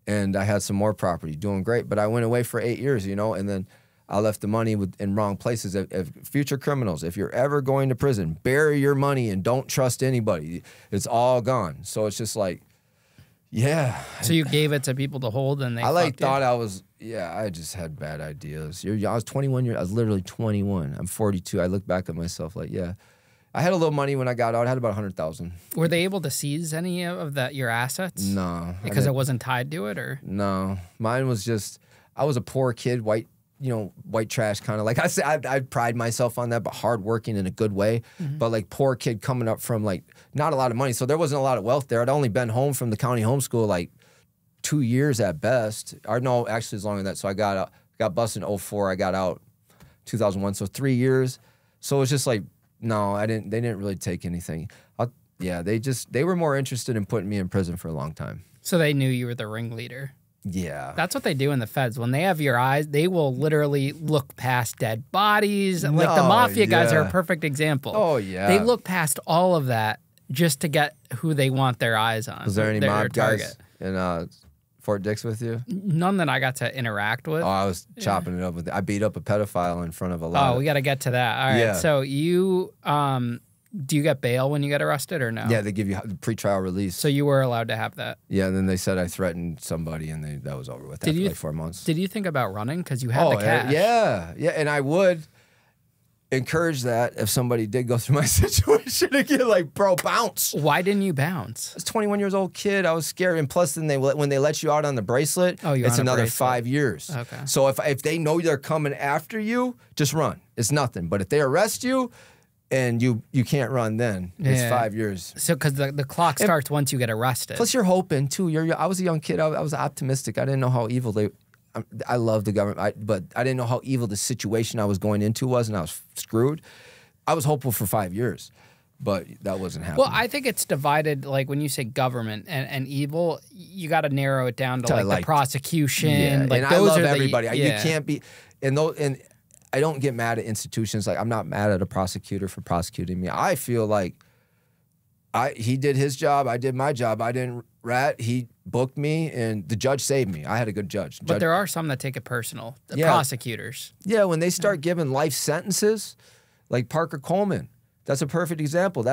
and I had some more property, doing great. But I went away for 8 years, you know, and then I left the money in wrong places. If future criminals, if you're ever going to prison, bury your money and don't trust anybody. It's all gone. So it's just like, yeah. So you gave it to people to hold, and they thought I was, I just had bad ideas. I was 21 years, I was literally 21. I'm 42. I look back at myself like, I had a little money when I got out. I had about $100,000. Were they able to seize any of your assets? No. Because it wasn't tied to it, or? No. Mine was just, I was a poor kid, white trash kind of. Like I said, I pride myself on that, but hardworking in a good way. Mm-hmm. But like poor kid coming up from like not a lot of money. So there wasn't a lot of wealth there. I'd only been home from the county homeschool like 2 years at best. Or no, actually it's longer than that. So I got busted in 2004. I got out 2001. So 3 years. So it was just like, no, they didn't really take anything. They were more interested in putting me in prison for a long time. So they knew you were the ringleader. Yeah. That's what they do in the feds. When they have your eyes, they will literally look past dead bodies. Like the mafia guys are a perfect example. Oh, yeah. They look past all of that just to get who they want their eyes on. Was there any mob guys in Fort Dix with you? None that I got to interact with. Oh, I was chopping it up with. I beat up a pedophile in front of a lot. Oh, we got to get to that. All right. Yeah. So you, do you get bail when you get arrested or no? Yeah, they give you pretrial release. So you were allowed to have that. Yeah, and then they said I threatened somebody, and that was over with after like 4 months. Did you think about running because you had the cash? Yeah, and I would encourage that if somebody did go through my situation again, like, bro, bounce. Why didn't you bounce? I was 21 years old kid. I was scared. And plus, then when they let you out on the bracelet, it's another 5 years. Okay. So if they know they're coming after you, just run. It's nothing. But if they arrest you and you can't run, then it's 5 years. So because the clock starts once you get arrested. Plus, you're hoping, too. I was a young kid. I was optimistic. I didn't know how evil I love the government, but I didn't know how evil the situation I was going into was, and I was screwed. I was hopeful for 5 years, but that wasn't happening. Well, I think it's divided, like when you say government and evil, you got to narrow it down to like the prosecution. Yeah, like and those I love are everybody. You can't be, and I don't get mad at institutions. Like I'm not mad at a prosecutor for prosecuting me. I feel like he did his job, I did my job. I didn't rat. He booked me, and the judge saved me. I had a good judge. But there are some that take it personal. The prosecutors. Yeah, when they start giving life sentences, like Parker Coleman, that's a perfect example.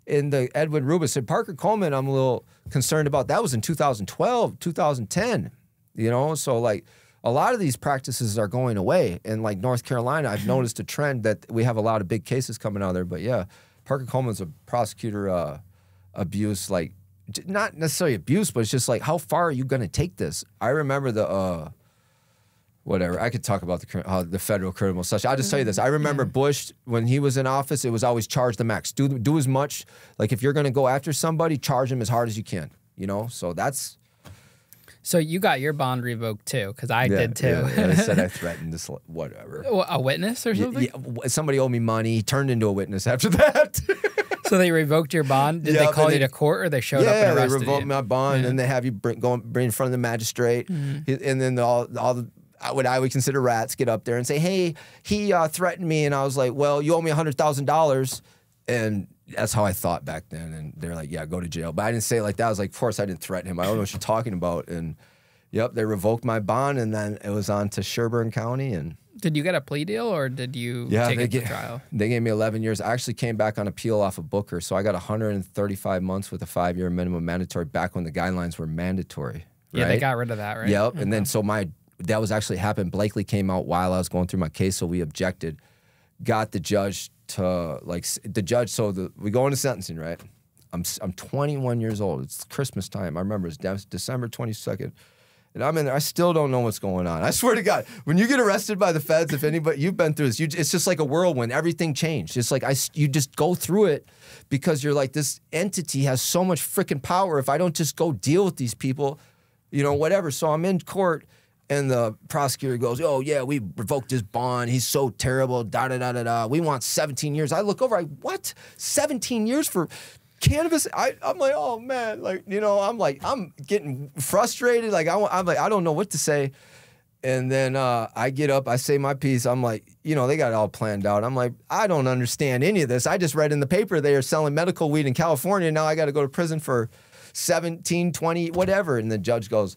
In the Edwin Rubis. And Parker Coleman, I'm a little concerned about. That was in 2012, 2010. You know, so like a lot of these practices are going away. And like North Carolina, I've noticed a trend that we have a lot of big cases coming out of there. But yeah, Parker Coleman's a prosecutor abuse, like not necessarily abuse, but it's just like, how far are you going to take this? I remember whatever. I could talk about the federal criminal such. I'll just tell you this. I remember Bush, when he was in office, it was always charge the max. Do as much. Like if you're going to go after somebody, charge them as hard as you can. You know, so that's. So you got your bond revoked too, because I did too. Yeah, they said I threatened this, whatever. A witness or something? Yeah, somebody owed me money. He turned into a witness after that. So they revoked your bond? Did they call you to court, or they showed up and arrested you? Yeah, they revoked my bond, and they have you bring in front of the magistrate. Mm-hmm. And then all the what I would consider rats get up there and say, hey, he threatened me. And I was like, well, you owe me $100,000. And that's how I thought back then. And they're like, yeah, go to jail. But I didn't say it like that. I was like, of course I didn't threaten him. I don't know what you're talking about. And yep, they revoked my bond. And then it was on to Sherburne County. And did you get a plea deal or did you take it to trial? They gave me 11 years. I actually came back on appeal off of Booker. So I got 135 months with a 5-year minimum mandatory back when the guidelines were mandatory. Yeah, right? they got rid of that, right? Yep. And then so that was actually happened. Blakely came out while I was going through my case. So we objected, got the judge to we go into sentencing, right? I'm 21 years old. It's Christmas time. I remember it's December 22nd. And I'm in there. I still don't know what's going on. I swear to God, when you get arrested by the feds, if anybody, you've been through this, it's just like a whirlwind. Everything changed. It's like you just go through it because you're like, this entity has so much freaking power. If I don't just go deal with these people, you know, whatever. So I'm in court and the prosecutor goes, oh, yeah, we revoked his bond. He's so terrible, da-da-da-da-da. We want 17 years. I look over, what? 17 years for cannabis? I'm like, oh man, like, you know, I'm getting frustrated. Like, I'm like, I don't know what to say. And then I get up, I say my piece. I'm like, you know, they got it all planned out. I'm like, I don't understand any of this. I just read in the paper they are selling medical weed in California. Now I got to go to prison for 17, 20, whatever. And the judge goes,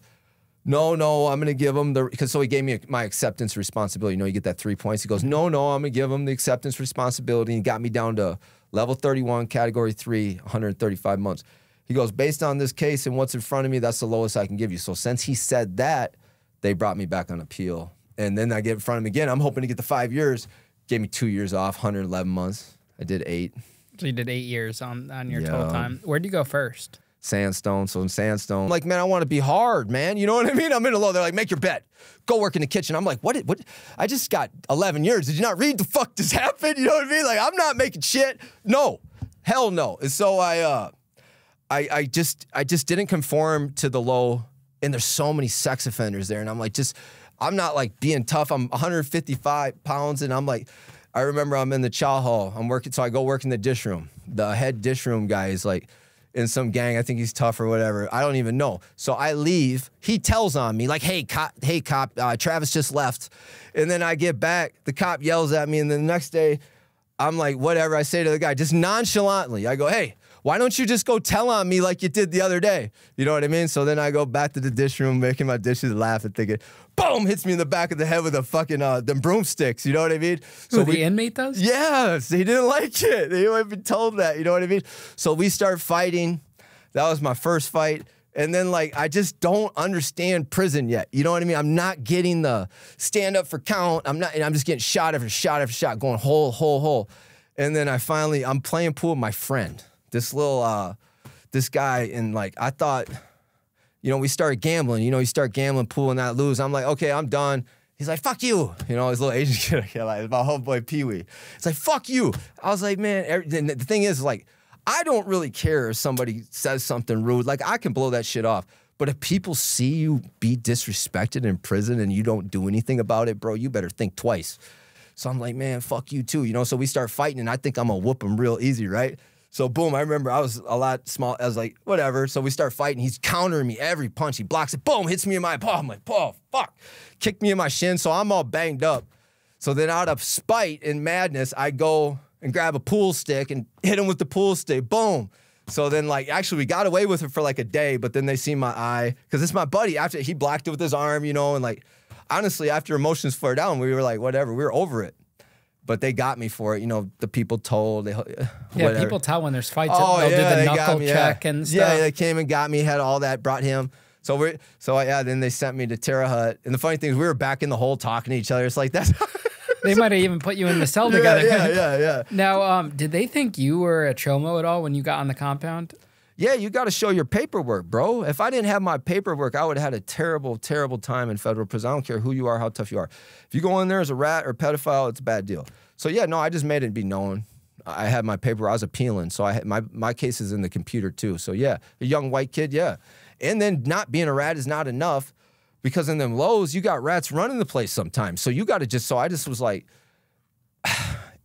no, I'm going to give him so he gave me my acceptance responsibility. You know, you get that 3 points. He goes, no, I'm going to give him the acceptance responsibility. And he got me down to level 31, category 3, 135 months. He goes, based on this case and what's in front of me, that's the lowest I can give you. So since he said that, they brought me back on appeal. And then I get in front of him again. I'm hoping to get the 5 years. Gave me 2 years off, 111 months. I did 8. So you did 8 years on your total time. Where'd you go first? Sandstone. So in Sandstone, I'm like, man, I want to be hard, man. You know what I mean? I'm in a low. They're like, make your bed. Go work in the kitchen. I'm like, what? I just got 11 years. Did you not read the fuck this happened? You know what I mean? Like, I'm not making shit. No. Hell no. And so I just didn't conform to the low. And there's so many sex offenders there. And I'm like, I'm not like being tough. I'm 155 pounds. And I'm like, I remember I'm in the chow hall. I'm working. So I go work in the dish room. The head dish room guy is like, in some gang, I think he's tough or whatever. I don't even know. So I leave. He tells on me like, hey, cop, Travis just left. And then I get back. The cop yells at me. And then the next day, I'm like, whatever. I say to the guy, just nonchalantly, I go, hey, why don't you just go tell on me like you did the other day? You know what I mean? So then I go back to the dish room, making my dishes, laughing, thinking, boom, hits me in the back of the head with a fucking, them broomsticks. You know what I mean? So the inmate does? Yes, he didn't like it. He had been told that. You know what I mean? So we start fighting. That was my first fight. And then, like, I just don't understand prison yet. You know what I mean? I'm not getting the stand up for count. I'm just getting shot after shot after shot, going hole. And then I'm playing pool with my friend. This guy, and like, I thought, you know, we started gambling. You know, you start gambling pool and not lose. I'm like, okay, I'm done. He's like, fuck you. You know, his little Asian kid, like, my homeboy Pee-wee. It's like, fuck you. I was like, man, the thing is, like, I don't really care if somebody says something rude. Like, I can blow that shit off. But if people see you be disrespected in prison and you don't do anything about it, bro, you better think twice. So I'm like, man, fuck you too. You know, so we start fighting, and I think I'm going to whoop him real easy, right? So boom, I remember I was a lot small. I was like, whatever. So we start fighting. He's countering me every punch. He blocks it. Boom, hits me in my paw. I'm like, oh, fuck. Kicked me in my shin. So I'm all banged up. So then out of spite and madness, I go and grab a pool stick and hit him with the pool stick. Boom. So then, like, actually, we got away with it for like a day, but then they see my eye. Because it's my buddy. After he blocked it with his arm, you know, and like, honestly, after emotions flared down, we were like, whatever, we were over it. But they got me for it. You know, the people told. Yeah, people tell when there's fights. They'll do the knuckle check and stuff. Yeah, they came and got me, had all that, brought him. Then they sent me to Terre Haute. And the funny thing is, we were back in the hole talking to each other. It's like, that's... They might have even put you in the cell together. Yeah. Now, did they think you were a chomo at all when you got on the compound? Yeah, you got to show your paperwork, bro. If I didn't have my paperwork, I would have had a terrible, terrible time in federal prison. I don't care who you are, how tough you are. If you go in there as a rat or pedophile, it's a bad deal. So yeah, no, I just made it be known. I had my paper. I was appealing, so I had my case is in the computer too. So yeah, a young white kid, yeah. And then not being a rat is not enough, because in them lows, you got rats running the place sometimes. So you got to I just was like,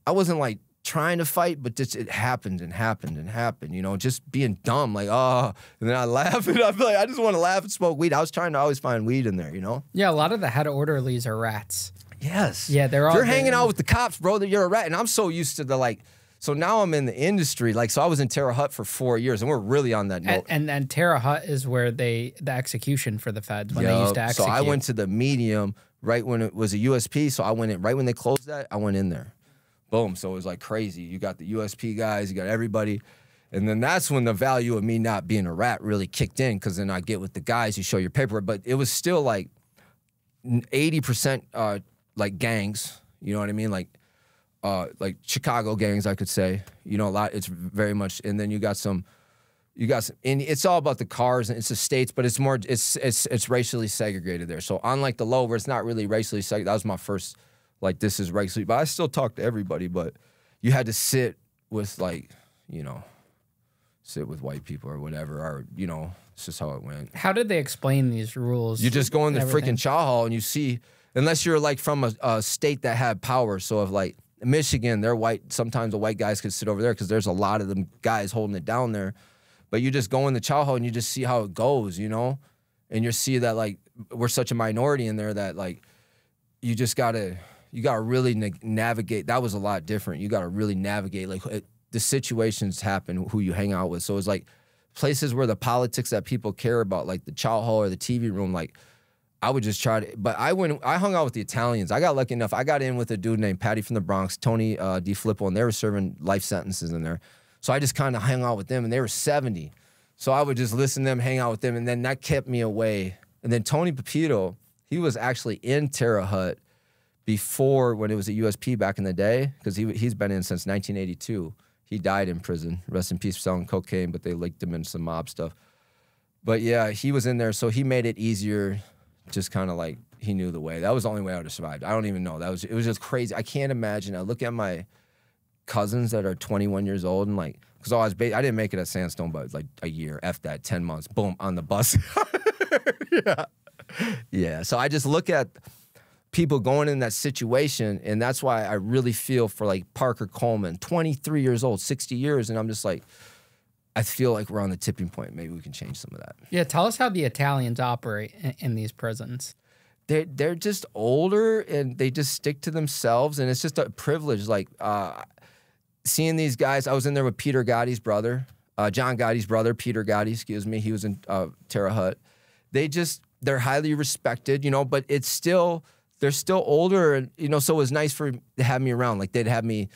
I wasn't like trying to fight, but just it happened and happened and happened, you know, just being dumb, like, oh, and then I laugh and I feel like I just want to laugh and smoke weed. I was trying to always find weed in there, you know? Yeah, a lot of the head orderlies are rats. Yes. Yeah, they're all. If you're hanging out with the cops, bro, that you're a rat. And I'm so used to the like, so now I'm in the industry. Like, so I was in Terre Haute for 4 years, and we're really on that note. And Terre Haute is where the execution for the feds, when they used to execute. So I went to the medium right when it was a USP. So I went in, right when they closed that, I went in there. Boom. So it was like crazy. You got the USP guys, you got everybody. And then that's when the value of me not being a rat really kicked in, because then I get with the guys, you show your paperwork. But it was still like 80% like gangs, you know what I mean? Like Chicago gangs, I could say. You know, a lot, it's very much, and then you got some, and it's all about the cars and it's the states, but it's more, it's racially segregated there. So unlike the low, where it's not really racially segregated, that was my first, like, this is racially, but I still talk to everybody, but you had to sit with, like, you know, sit with white people or whatever, or, you know, it's just how it went. How did they explain these rules? You just go in the freaking chow hall and you see, unless you're like from a state that had power. So if like Michigan, they're white, sometimes the white guys could sit over there because there's a lot of them guys holding it down there. But you just go in the chow hall and you just see how it goes, you know? And you see that, like, we're such a minority in there that, like, you gotta really navigate. That was a lot different. You gotta really navigate, like, the situations happen, who you hang out with. So it's like places where the politics that people care about, like the chow hall or the TV room, like, I would just try to, but I hung out with the Italians. I got lucky enough. I got in with a dude named Patty from the Bronx, Tony DiFilippo, and they were serving life sentences in there. So I just kind of hung out with them, and they were 70. So I would just listen to them, hang out with them, and then that kept me away. And then Tony Pepito, he was actually in Terre Haute before, when it was a USP back in the day, because he's been in since 1982. He died in prison. Rest in peace for selling cocaine, but they linked him into some mob stuff. But yeah, he was in there, so he made it easier. Just kind of like, he knew the way. That was the only way I would have survived. I don't even know. It was just crazy. I can't imagine. I look at my cousins that are 21 years old, and like, because I didn't make it at Sandstone, but like a year, F that, 10 months, boom, on the bus. Yeah. So I just look at people going in that situation, and that's why I really feel for like Parker Coleman, 23 years old, 60 years, and I'm just like, I feel like we're on the tipping point. Maybe we can change some of that. Yeah, tell us how the Italians operate in these prisons. They're just older, and they just stick to themselves, and it's just a privilege. Like, seeing these guys, I was in there with Peter Gotti's brother, John Gotti's brother, Peter Gotti, excuse me. He was in Terre Haute. They're highly respected, you know, but they're still older, and, you know, so it was nice to have me around. Like, they'd have me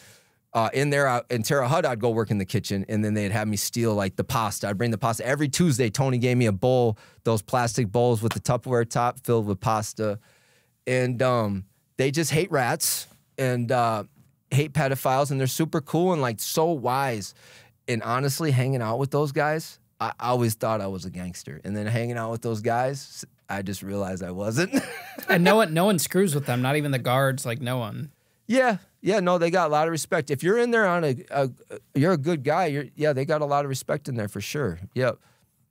in there in Terre Haute, I'd go work in the kitchen, and then they'd have me steal like the pasta. I'd bring the pasta every Tuesday. Tony gave me a bowl, those plastic bowls with the Tupperware top filled with pasta, and they just hate rats and hate pedophiles, and they're super cool and like so wise. And honestly, hanging out with those guys, I always thought I was a gangster, and then hanging out with those guys, I just realized I wasn't. And no one screws with them, not even the guards, like no one. Yeah, no, they got a lot of respect. If you're in there on you're a good guy, they got a lot of respect in there for sure. Yep,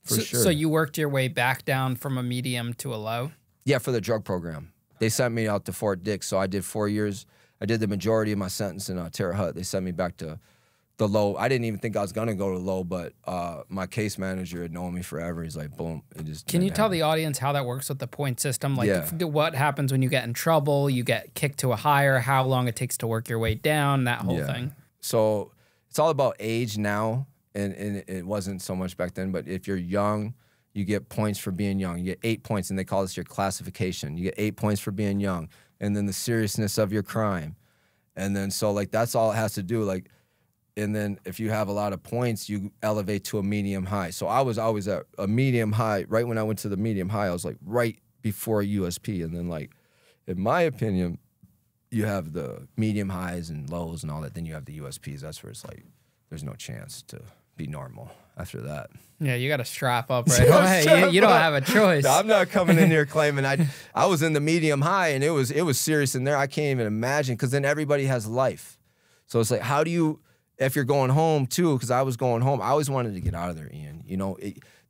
for sure. So you worked your way back down from a medium to a low? Yeah, for the drug program. They sent me out to Fort Dix, so I did 4 years. I did the majority of my sentence in Terre Haute. They sent me back to the low. I didn't even think I was gonna go to low, but my case manager had known me forever. He's like, boom, it just. Can you tell the audience how that works with the point system? Like, what happens when you get in trouble? You get kicked to a higher. How long it takes to work your way down? That whole thing. So it's all about age now, and it wasn't so much back then. But if you're young, you get points for being young. You get 8 points, and they call this your classification. You get 8 points for being young, and then the seriousness of your crime, and then so like that's all it has to do. Like. And then if you have a lot of points, you elevate to a medium high. So I was always at a medium high. Right when I went to the medium high, I was like right before a USP. And then, like, in my opinion, you have the medium highs and lows and all that. Then you have the USPs. That's where it's like there's no chance to be normal after that. Yeah, you got to strap up right away. You don't have a choice. No, I'm not coming in here claiming I was in the medium high, and it was serious in there. I can't even imagine, because then everybody has life. So it's like, how do you... If you're going home, too, because I was going home, I always wanted to get out of there, Ian. You know,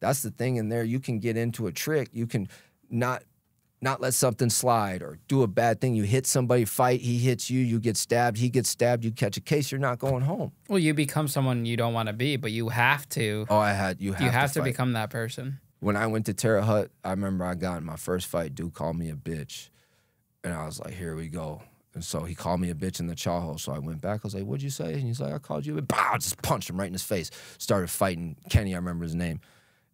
that's the thing in there. You can get into a trick. You can not not let something slide or do a bad thing. You hit somebody, fight, he hits you, you get stabbed, he gets stabbed, you catch a case, you're not going home. Well, you become someone you don't want to be, but you have to. Oh, you have to become that person. When I went to Terre Haute, I remember I got in my first fight, dude called me a bitch. And I was like, here we go. And so he called me a bitch in the chow hole. So I went back, I was like, what'd you say? And he's like, I called you a bitch. Bow, I just punched him right in his face. Started fighting Kenny, I remember his name.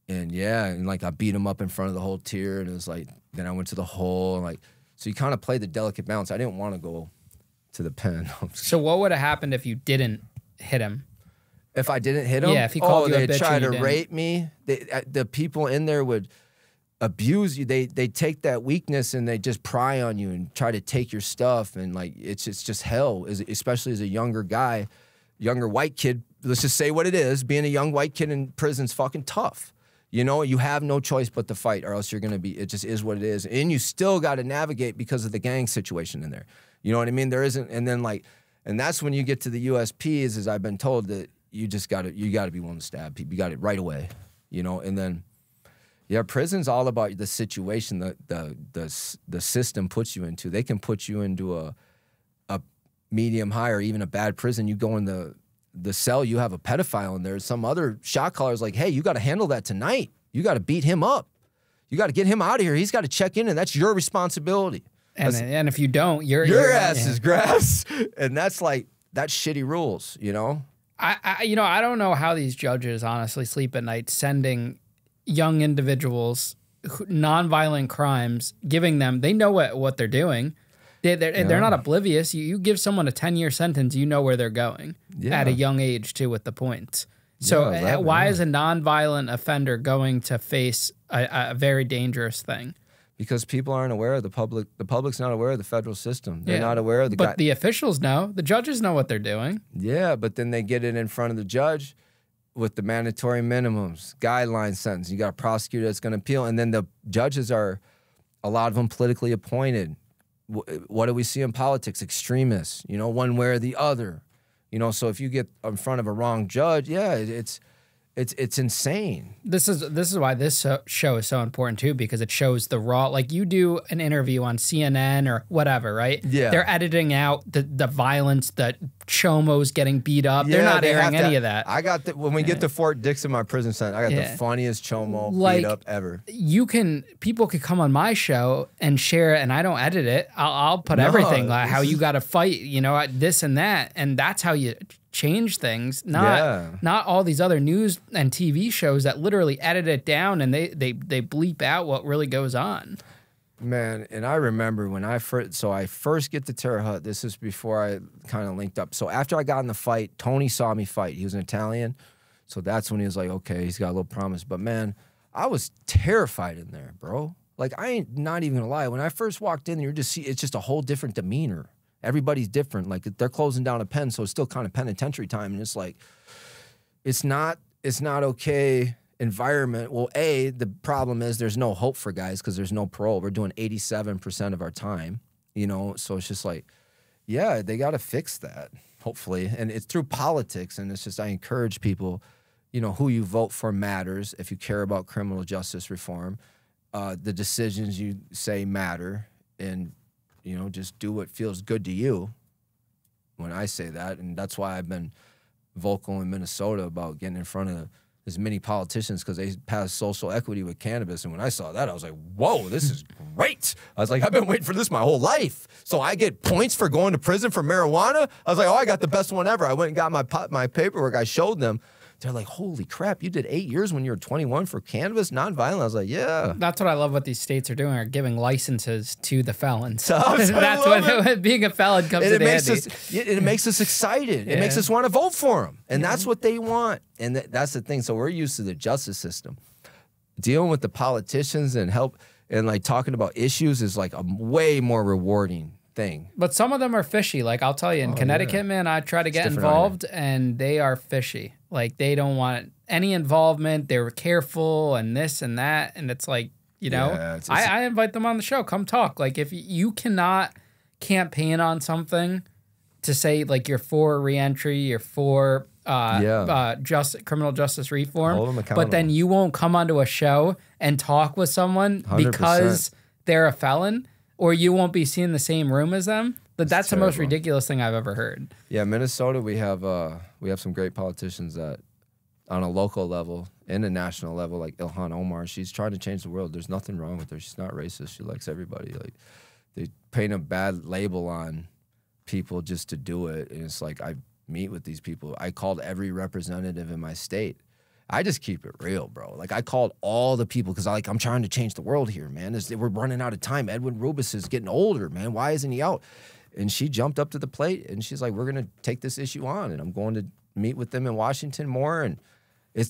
And yeah, and like I beat him up in front of the whole tier, and it was like, then I went to the hole, and like, so you kind of play the delicate balance. I didn't want to go to the pen. So what would have happened if you didn't hit him? If I didn't hit him? Yeah, if he called you a bitch, they'd try to rape me. The people in there would abuse you. They take that weakness and they just pry on you and try to take your stuff, and like it's just hell. Especially as a younger guy, younger white kid. Let's just say what it is. Being a young white kid in prison's fucking tough. You know, you have no choice but to fight, or else you're gonna be. It just is what it is, and you still got to navigate because of the gang situation in there. You know what I mean? There isn't, and then like, and that's when you get to the USPs, as I've been told, that you gotta be willing to stab people. You got it right away. You know, and then, yeah, prison's all about the situation the system puts you into. They can put you into a medium high or even a bad prison. You go in the cell, you have a pedophile in there. Some other shot caller's like, hey, you got to handle that tonight. You got to beat him up. You got to get him out of here. He's got to check in, and that's your responsibility. And if you don't, your ass is grass. And that's like, that's shitty rules, you know? I don't know how these judges honestly sleep at night sending young individuals, nonviolent crimes, giving them, they know what they're doing. They're not oblivious. You give someone a 10-year sentence, you know where they're going at a young age, too, with the points. So why is a nonviolent offender going to face a very dangerous thing? Because people aren't aware of the public. The public's not aware of the federal system. They're not aware of the But the officials know. The judges know what they're doing. Yeah, but then they get it in front of the judge with the mandatory minimums, guideline sentence. You got a prosecutor that's going to appeal. And then the judges are, a lot of them politically appointed. What do we see in politics? Extremists, you know, one way or the other. You know, so if you get in front of a wrong judge, yeah, it's insane. This is why this show is so important too, because it shows the raw. Like you do an interview on CNN or whatever, right? Yeah, they're editing out the violence, the Chomos getting beat up. Yeah, they're not airing any of that. I got when we get to Fort Dix in my prison sentence, I got the funniest Chomo beat up ever. People could come on my show and share it, and I don't edit it. I'll put everything, like how you got to fight, you know, this and that, and that's how you change things, not all these other news and TV shows that literally edit it down and they bleep out what really goes on. Man, and I remember when I first get to Terre Haute, this is before I kind of linked up. So after I got in the fight, Tony saw me fight. He was an Italian. So that's when he was like, okay, he's got a little promise. But man, I was terrified in there, bro. Like, I ain't not even gonna lie. When I first walked in, it's just a whole different demeanor. Everybody's different. Like, they're closing down a pen, so it's still kind of penitentiary time. And it's like, it's not okay environment. Well, the problem is there's no hope for guys because there's no parole. We're doing 87% of our time, you know? So it's just like, yeah, they got to fix that, hopefully. And it's through politics. And it's just, I encourage people, you know, who you vote for matters. If you care about criminal justice reform, the decisions you say matter. And, you know, just do what feels good to you when I say that. And that's why I've been vocal in Minnesota about getting in front of as many politicians because they passed social equity with cannabis. And when I saw that, I was like, whoa, this is great. I was like, I've been waiting for this my whole life. So I get points for going to prison for marijuana? I was like, oh, I got the best one ever. I went and got my paperwork. I showed them. They're like, holy crap, you did 8 years when you were 21 for cannabis, nonviolent? I was like, yeah. That's what I love what these states are doing, are giving licenses to the felons. That's what being a felon comes in handy. It makes us excited. It makes us want to vote for them. And that's what they want. And that's the thing. So we're used to the justice system. Dealing with the politicians and like talking about issues is like a way more rewarding thing. But some of them are fishy. Like, I'll tell you, in Connecticut, man, I try to get involved and they are fishy. Like, they don't want any involvement. They're careful and this and that. And it's like, you know, I invite them on the show. Come talk. Like, if you cannot campaign on something to say, like, you're for reentry, you're for criminal justice reform, but then you won't come onto a show and talk with someone 100%. Because they're a felon, or you won't be seeing the same room as them. But that's the most ridiculous thing I've ever heard. Yeah, Minnesota, we have some great politicians that, on a local level and a national level, like Ilhan Omar, she's trying to change the world. There's nothing wrong with her. She's not racist. She likes everybody. Like, they paint a bad label on people just to do it, and it's like, I meet with these people. I called every representative in my state. I just keep it real, bro. Like, I called all the people because I'm trying to change the world here, man. We're running out of time. Edwin Rubis is getting older, man. Why isn't he out? And she jumped up to the plate, and she's like, we're going to take this issue on, and I'm going to meet with them in Washington more, and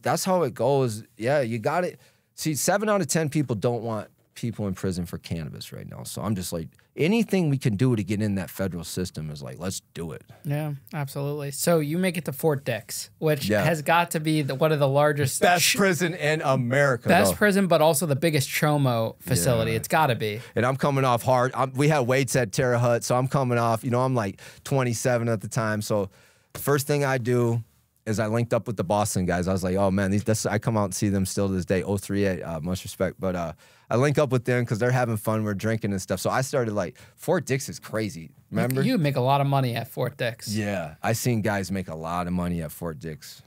that's how it goes. Yeah, you got it. See, 7 out of 10 people don't want people in prison for cannabis right now. So I'm just like, anything we can do to get in that federal system is like, let's do it. Yeah, absolutely. So you make it to Fort Dix, which has got to be one of the largest... Best prison in America. Best prison, but also the biggest Chomo facility. Yeah. It's got to be. And I'm coming off hard. We had weights at Terre Haute, so I'm coming off, I'm like 27 at the time. So first thing I do is I linked up with the Boston guys. I was like, oh, man, I come out and see them still to this day, 038, much respect. But I link up with them because they're having fun. We're drinking and stuff. So I started like, Fort Dix is crazy. Remember? You make a lot of money at Fort Dix. Yeah. I seen guys make a lot of money at Fort Dix,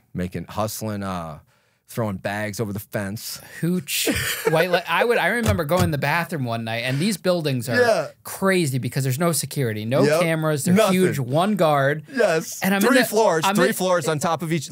hustling, throwing bags over the fence. Hooch. I remember going to the bathroom one night, and these buildings are crazy because there's no security, no cameras. They're huge, one guard. Yes. And I'm three floors on top of each,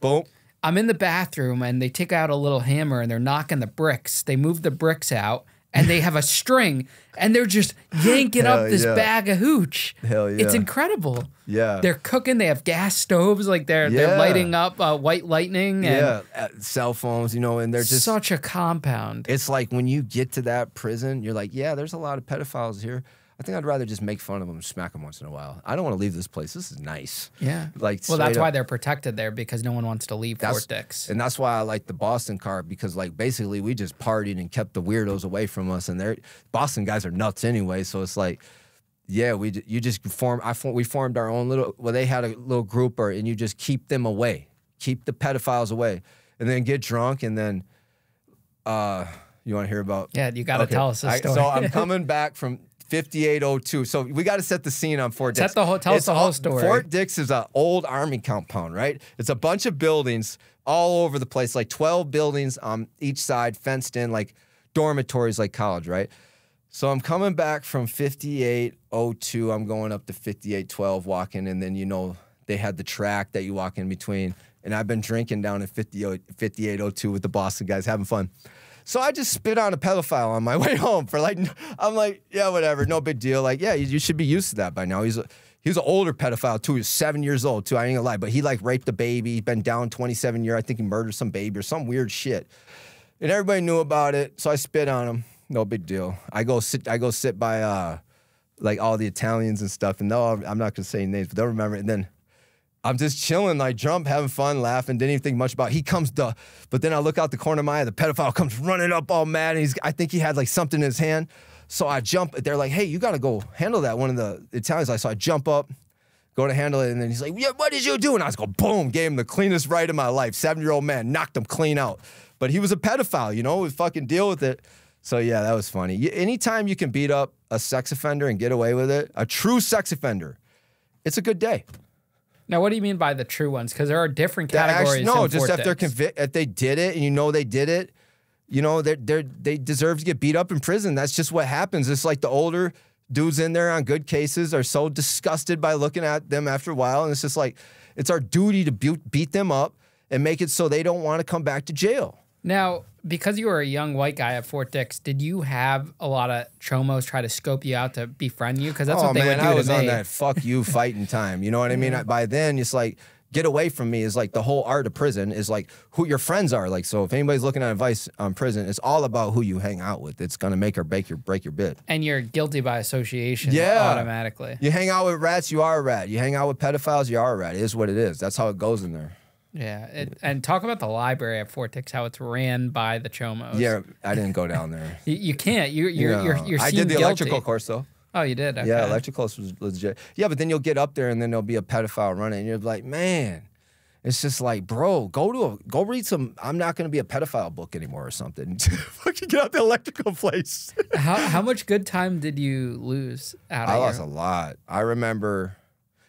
boom. I'm in the bathroom, and they take out a little hammer, and they're knocking the bricks. They move the bricks out, and they have a string, and they're just yanking up this bag of hooch. Hell yeah. It's incredible. Yeah. They're cooking. They have gas stoves. Like, they're lighting up white lightning. And cell phones, and they're just... Such a compound. It's like when you get to that prison, you're like, yeah, there's a lot of pedophiles here. I think I'd rather just make fun of them and smack them once in a while. I don't want to leave this place. This is nice. Yeah. Well, that's why they're protected there, because no one wants to leave Fort Dix. And that's why I like the Boston car, because basically we just partied and kept the weirdos away from us. And Boston guys are nuts anyway. So it's like, yeah, we formed our own they had a little group, and you just keep them away, keep the pedophiles away, and then get drunk, and then you want to hear about? Yeah, you got to tell us a story. So I'm coming back from 5802. So we got to set the scene on Fort Dix. Tell us the whole story. Fort Dix is an old Army compound, right? It's a bunch of buildings all over the place, like 12 buildings on each side, fenced in, like dormitories, like college, right? So I'm coming back from 5802. I'm going up to 5812, walking, and then, they had the track that you walk in between. And I've been drinking down at 5802 with the Boston guys, having fun. So I just spit on a pedophile on my way home I'm like, yeah, whatever, no big deal. Like, yeah, you should be used to that by now. He was an older pedophile too. He was 7 years old too. I ain't gonna lie, but he raped a baby. He's been down 27 years. I think he murdered some baby or some weird shit. And everybody knew about it. So I spit on him. No big deal. I go sit by all the Italians and stuff. And no, I'm not gonna say names, but they'll remember it. And then I'm just chilling, drunk, having fun, laughing, didn't even think much about it. But then I look out the corner of my eye, the pedophile comes running up all mad, and I think he had something in his hand. So I jump, they're like, hey, you gotta go handle that, one of the Italians. So I jump up, go to handle it, and then he's like, yeah, what did you do? And I just go, boom, gave him the cleanest right of my life. 7-year-old man, knocked him clean out. But he was a pedophile, we fucking deal with it. So yeah, that was funny. Anytime you can beat up a sex offender and get away with it, a true sex offender, it's a good day. Now, what do you mean by the true ones? Because there are different categories. If they did it, and they did it, they deserve to get beat up in prison. That's just what happens. It's like the older dudes in there on good cases are so disgusted by looking at them after a while, and it's just like, it's our duty to beat them up and make it so they don't want to come back to jail. Now, because you were a young white guy at Fort Dix, did you have a lot of Chomos try to scope you out to befriend you? Because that's what they would do I was to me. on that fuck you fighting time. You know what I mean? By then, it's like, get away from me is the whole art of prison is who your friends are. So if anybody's looking at advice on prison, it's all about who you hang out with. It's going to make or break your bid. And you're guilty by association automatically. You hang out with rats, you are a rat. You hang out with pedophiles, you are a rat. It is what it is. That's how it goes in there. Yeah, and talk about the library at Fort Dix, how it's ran by the Chomos. Yeah, I didn't go down there. You can't. You're I did the electrical course though. Oh, you did? Okay. Yeah, electrical course was legit. Yeah, but then you'll get up there and then there'll be a pedophile running, and you're like, man. It's just like, bro, go read some I'm Not Gonna Be a Pedophile book anymore or something. Fucking get out the electrical place. How much good time did you lose out of I lost a lot. I remember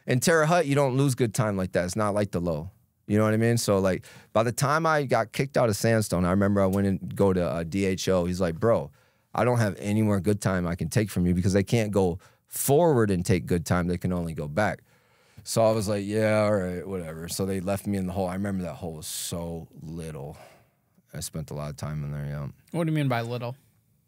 in Terre Haute, you don't lose good time like that. It's not like the low. You know what I mean? So like by the time I got kicked out of Sandstone, I remember I went and go to DHO. He's like, bro, I don't have any more good time I can take from you because they can't go forward and take good time. They can only go back. So I was like, yeah, all right, whatever. So they left me in the hole. I remember that hole was so little. I spent a lot of time in there, yeah. What do you mean by little?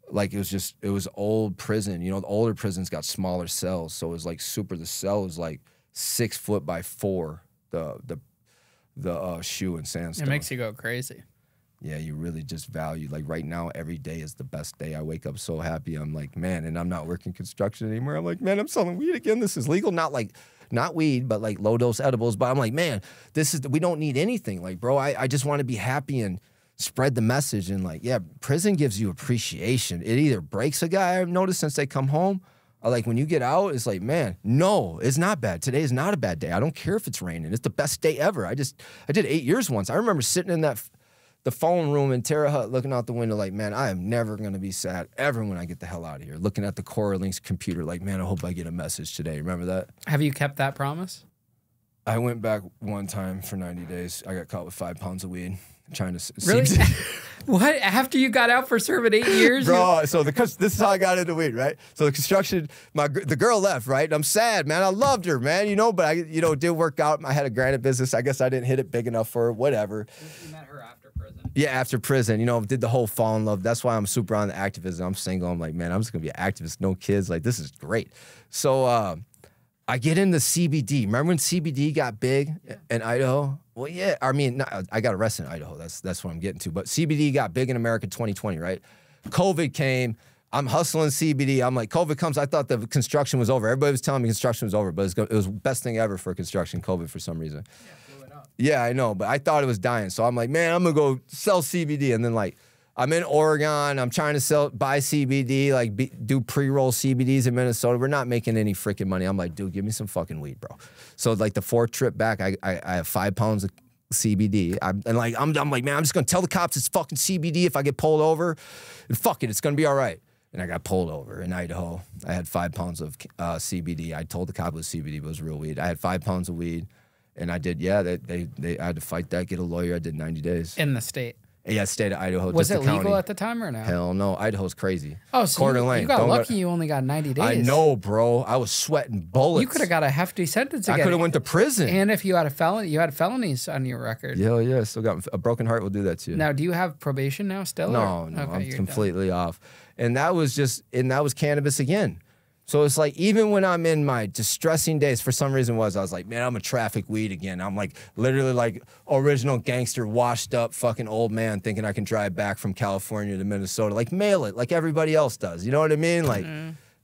Like it was old prison. You know, the older prisons got smaller cells. So it was like the cell was like 6 foot by 4, the shoe and sandstone. It makes you go crazy. Yeah, you really just value, like right now, every day is the best day. I wake up so happy. I'm like, man, and I'm not working construction anymore. I'm like, man, I'm selling weed again. This is legal. Not weed, but like low dose edibles. But I'm like, man, we don't need anything. Like, bro, I just want to be happy and spread the message. And like, yeah, prison gives you appreciation. It either breaks a guy, I've noticed since they come home, or like when you get out, it's like, man, no, it's not bad. Today is not a bad day. I don't care if it's raining. It's the best day ever. I did 8 years once. I remember sitting in the phone room in Terre Haute looking out the window like, man, I am never going to be sad ever when I get the hell out of here. Looking at the Coralink's computer like, man, I hope I get a message today. Remember that? Have you kept that promise? I went back one time for 90 days. I got caught with 5 pounds of weed. Trying to really? What? After you got out for serving 8 years? Bro, so this is how I got into weed, right? So the construction, the girl left, right? I'm sad, man. I loved her, man, but it didn't work out. I had a granite business. I guess I didn't hit it big enough for her, whatever. You met her after prison? Yeah, after prison, did the whole fall in love. That's why I'm super on the activism. I'm single. I'm like, man, I'm just going to be an activist, no kids. Like, this is great. So I get into CBD. Remember when CBD got big in Idaho? Well, yeah. I mean, I got arrested in Idaho. That's what I'm getting to. But CBD got big in America 2020, right? COVID came. I'm hustling CBD. I'm like, COVID comes. I thought the construction was over. Everybody was telling me construction was over, but it was the best thing ever for construction, COVID, for some reason. Yeah, blew it up. Yeah, I know. But I thought it was dying. So I'm like, man, I'm going to go sell CBD. And then, like, I'm in Oregon. I'm trying to buy CBD, do pre-roll CBDs in Minnesota. We're not making any freaking money. I'm like, dude, give me some fucking weed, bro. So like the 4th trip back, I have 5 pounds of CBD. I'm like, man, I'm just gonna tell the cops it's fucking CBD if I get pulled over. And fuck it, it's gonna be all right. And I got pulled over in Idaho. I had 5 pounds of CBD. I told the cop it was CBD, but it was real weed. I had 5 pounds of weed, and I did. Yeah, I had to fight that, get a lawyer. I did 90 days in the state. Yeah, state of Idaho. Was it legal at the time or no? Hell no. Idaho's crazy. Oh, so you got lucky you only got 90 days. I know, bro. I was sweating bullets. You could have got a hefty sentence again. I could have went to prison. And if you had you had felonies on your record. Yeah, yeah. Still got a broken heart will do that to you. Now, do you have probation now still? No, no. Okay, I'm completely off. And that was cannabis again. So it's like, even when I'm in my distressing days, for some reason I was like, man, I'm a traffic weed again. I'm like literally like original gangster, washed up fucking old man thinking I can drive back from California to Minnesota. Like, mail it like everybody else does. You know what I mean? Like,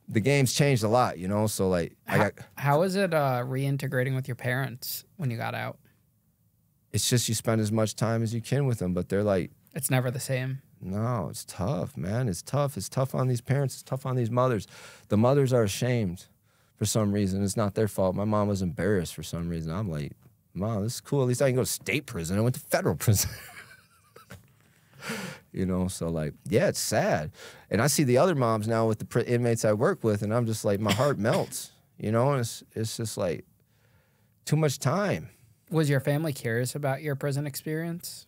the game's changed a lot, So like, how was it reintegrating with your parents when you got out? It's just you spend as much time as you can with them, but they're like... It's never the same. No, it's tough, man. It's tough. It's tough on these parents. It's tough on these mothers. The mothers are ashamed for some reason. It's not their fault. My mom was embarrassed for some reason. I'm like, Mom, this is cool. At least I can go to state prison. I went to federal prison. So like, yeah, it's sad. And I see the other moms now with the inmates I work with, and I'm just like, my heart melts. It's just like too much time. Was your family curious about your prison experience?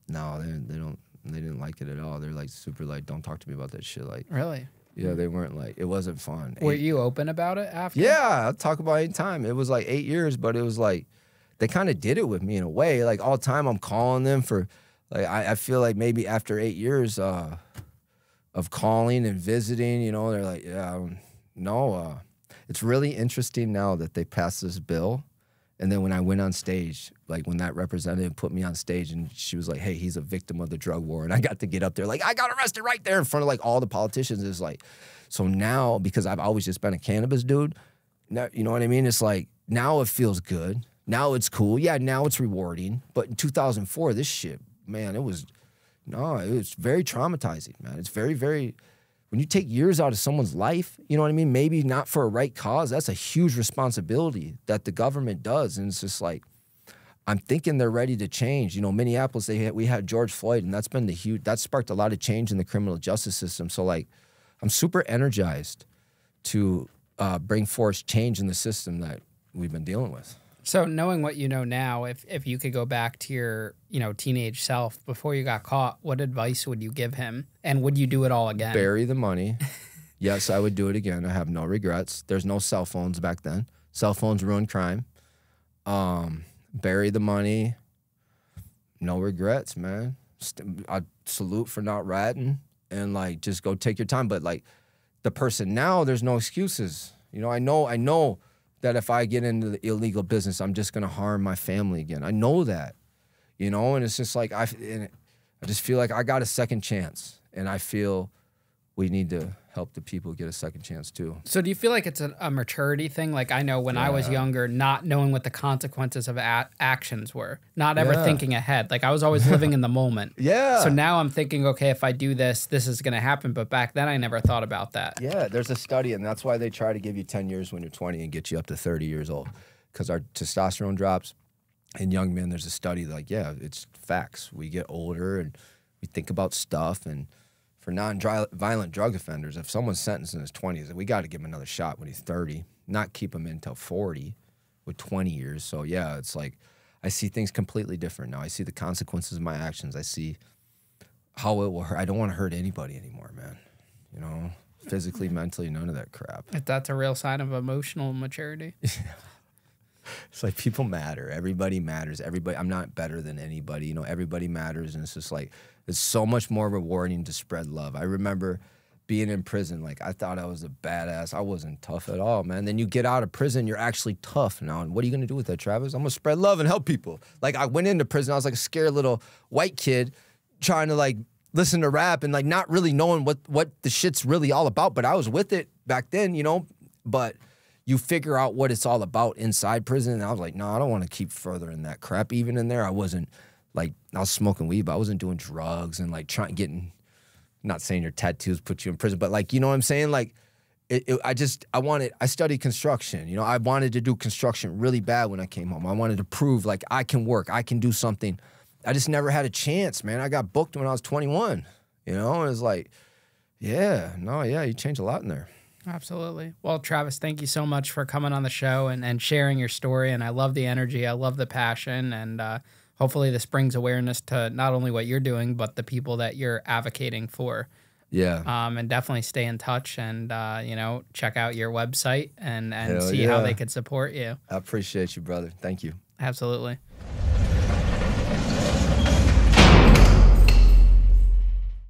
No, they didn't like it at all. They're like super like, don't talk to me about that shit. Like, really? Yeah, they weren't like, it wasn't fun. Were you open about it after? Yeah, I'll talk about it any time. It was like 8 years, but it was like, they kind of did it with me in a way. Like all the time I'm calling them for, like, I feel like maybe after 8 years of calling and visiting, they're like, yeah, no. It's really interesting now that they passed this bill. And then when I went on stage, like when that representative put me on stage and she was like, hey, he's a victim of the drug war. And I got to get up there like, I got arrested right there in front of like all the politicians. It's like, so now, because I've always just been a cannabis dude, now, you know what I mean? It's like, now it feels good. Now it's cool. Yeah, now it's rewarding. But in 2004, this shit, man, it was very traumatizing, man. It's very, very... When you take years out of someone's life, you know what I mean? Maybe not for a right cause. That's a huge responsibility that the government does. And it's just like, I'm thinking they're ready to change. You know, Minneapolis, we had George Floyd, and that sparked a lot of change in the criminal justice system. So like, I'm super energized to bring forth change in the system that we've been dealing with. So knowing what you know now, if you could go back to your, you know, teenage self before you got caught, what advice would you give him? And would you do it all again? Bury the money. Yes, I would do it again. I have no regrets. There's no cell phones back then. Cell phones ruined crime. Bury the money. No regrets, man. I salute for not ratting, and like, just go take your time. But like, the person now, there's no excuses. You know, I know that if I get into the illegal business, I'm just gonna harm my family again. I know that, you know, and it's just like, I just feel like I got a second chance, and I feel we need to help the people get a second chance too. So do you feel like it's a maturity thing? Like, I know when I was younger, not knowing what the consequences of actions were, not ever thinking ahead. Like, I was always living in the moment. Yeah. So now I'm thinking, okay, if I do this, this is going to happen. But back then I never thought about that. Yeah, there's a study, and that's why they try to give you 10 years when you're 20 and get you up to 30 years old, because our testosterone drops in young men. There's a study like, yeah, it's facts. We get older and we think about stuff. And for non-violent drug offenders, if someone's sentenced in his 20s, we got to give him another shot when he's 30, not keep him until 40 with 20 years. So yeah, it's like, I see things completely different now. I see the consequences of my actions. I see how it will hurt. I don't want to hurt anybody anymore, man. You know, physically, mentally, none of that crap. That's a real sign of emotional maturity. It's like, people matter. Everybody matters. I'm not better than anybody. You know, everybody matters. And it's just like, it's so much more rewarding to spread love. I remember being in prison. Like, I thought I was a badass. I wasn't tough at all, man. Then you get out of prison, you're actually tough now. And what are you going to do with that, Travis? I'm going to spread love and help people. Like, I went into prison. I was like a scared little white kid trying to like listen to rap and like not really knowing what the shit's really all about. But I was with it back then, you know. But you figure out what it's all about inside prison. And I was like, no, I don't want to keep furthering that crap. Even in there, I wasn't like, I was smoking weed, but I wasn't doing drugs and like not saying your tattoos put you in prison, but like, you know what I'm saying? Like, I studied construction. You know, I wanted to do construction really bad when I came home. I wanted to prove like I can work, I can do something. I just never had a chance, man. I got booked when I was 21, you know? And it was like, yeah, you changed a lot in there. Absolutely. Well, Travis, thank you so much for coming on the show and sharing your story. And I love the energy. I love the passion. And hopefully this brings awareness to not only what you're doing, but the people that you're advocating for. Yeah. And definitely stay in touch and, you know, check out your website and see how they could support you. I appreciate you, brother. Thank you. Absolutely.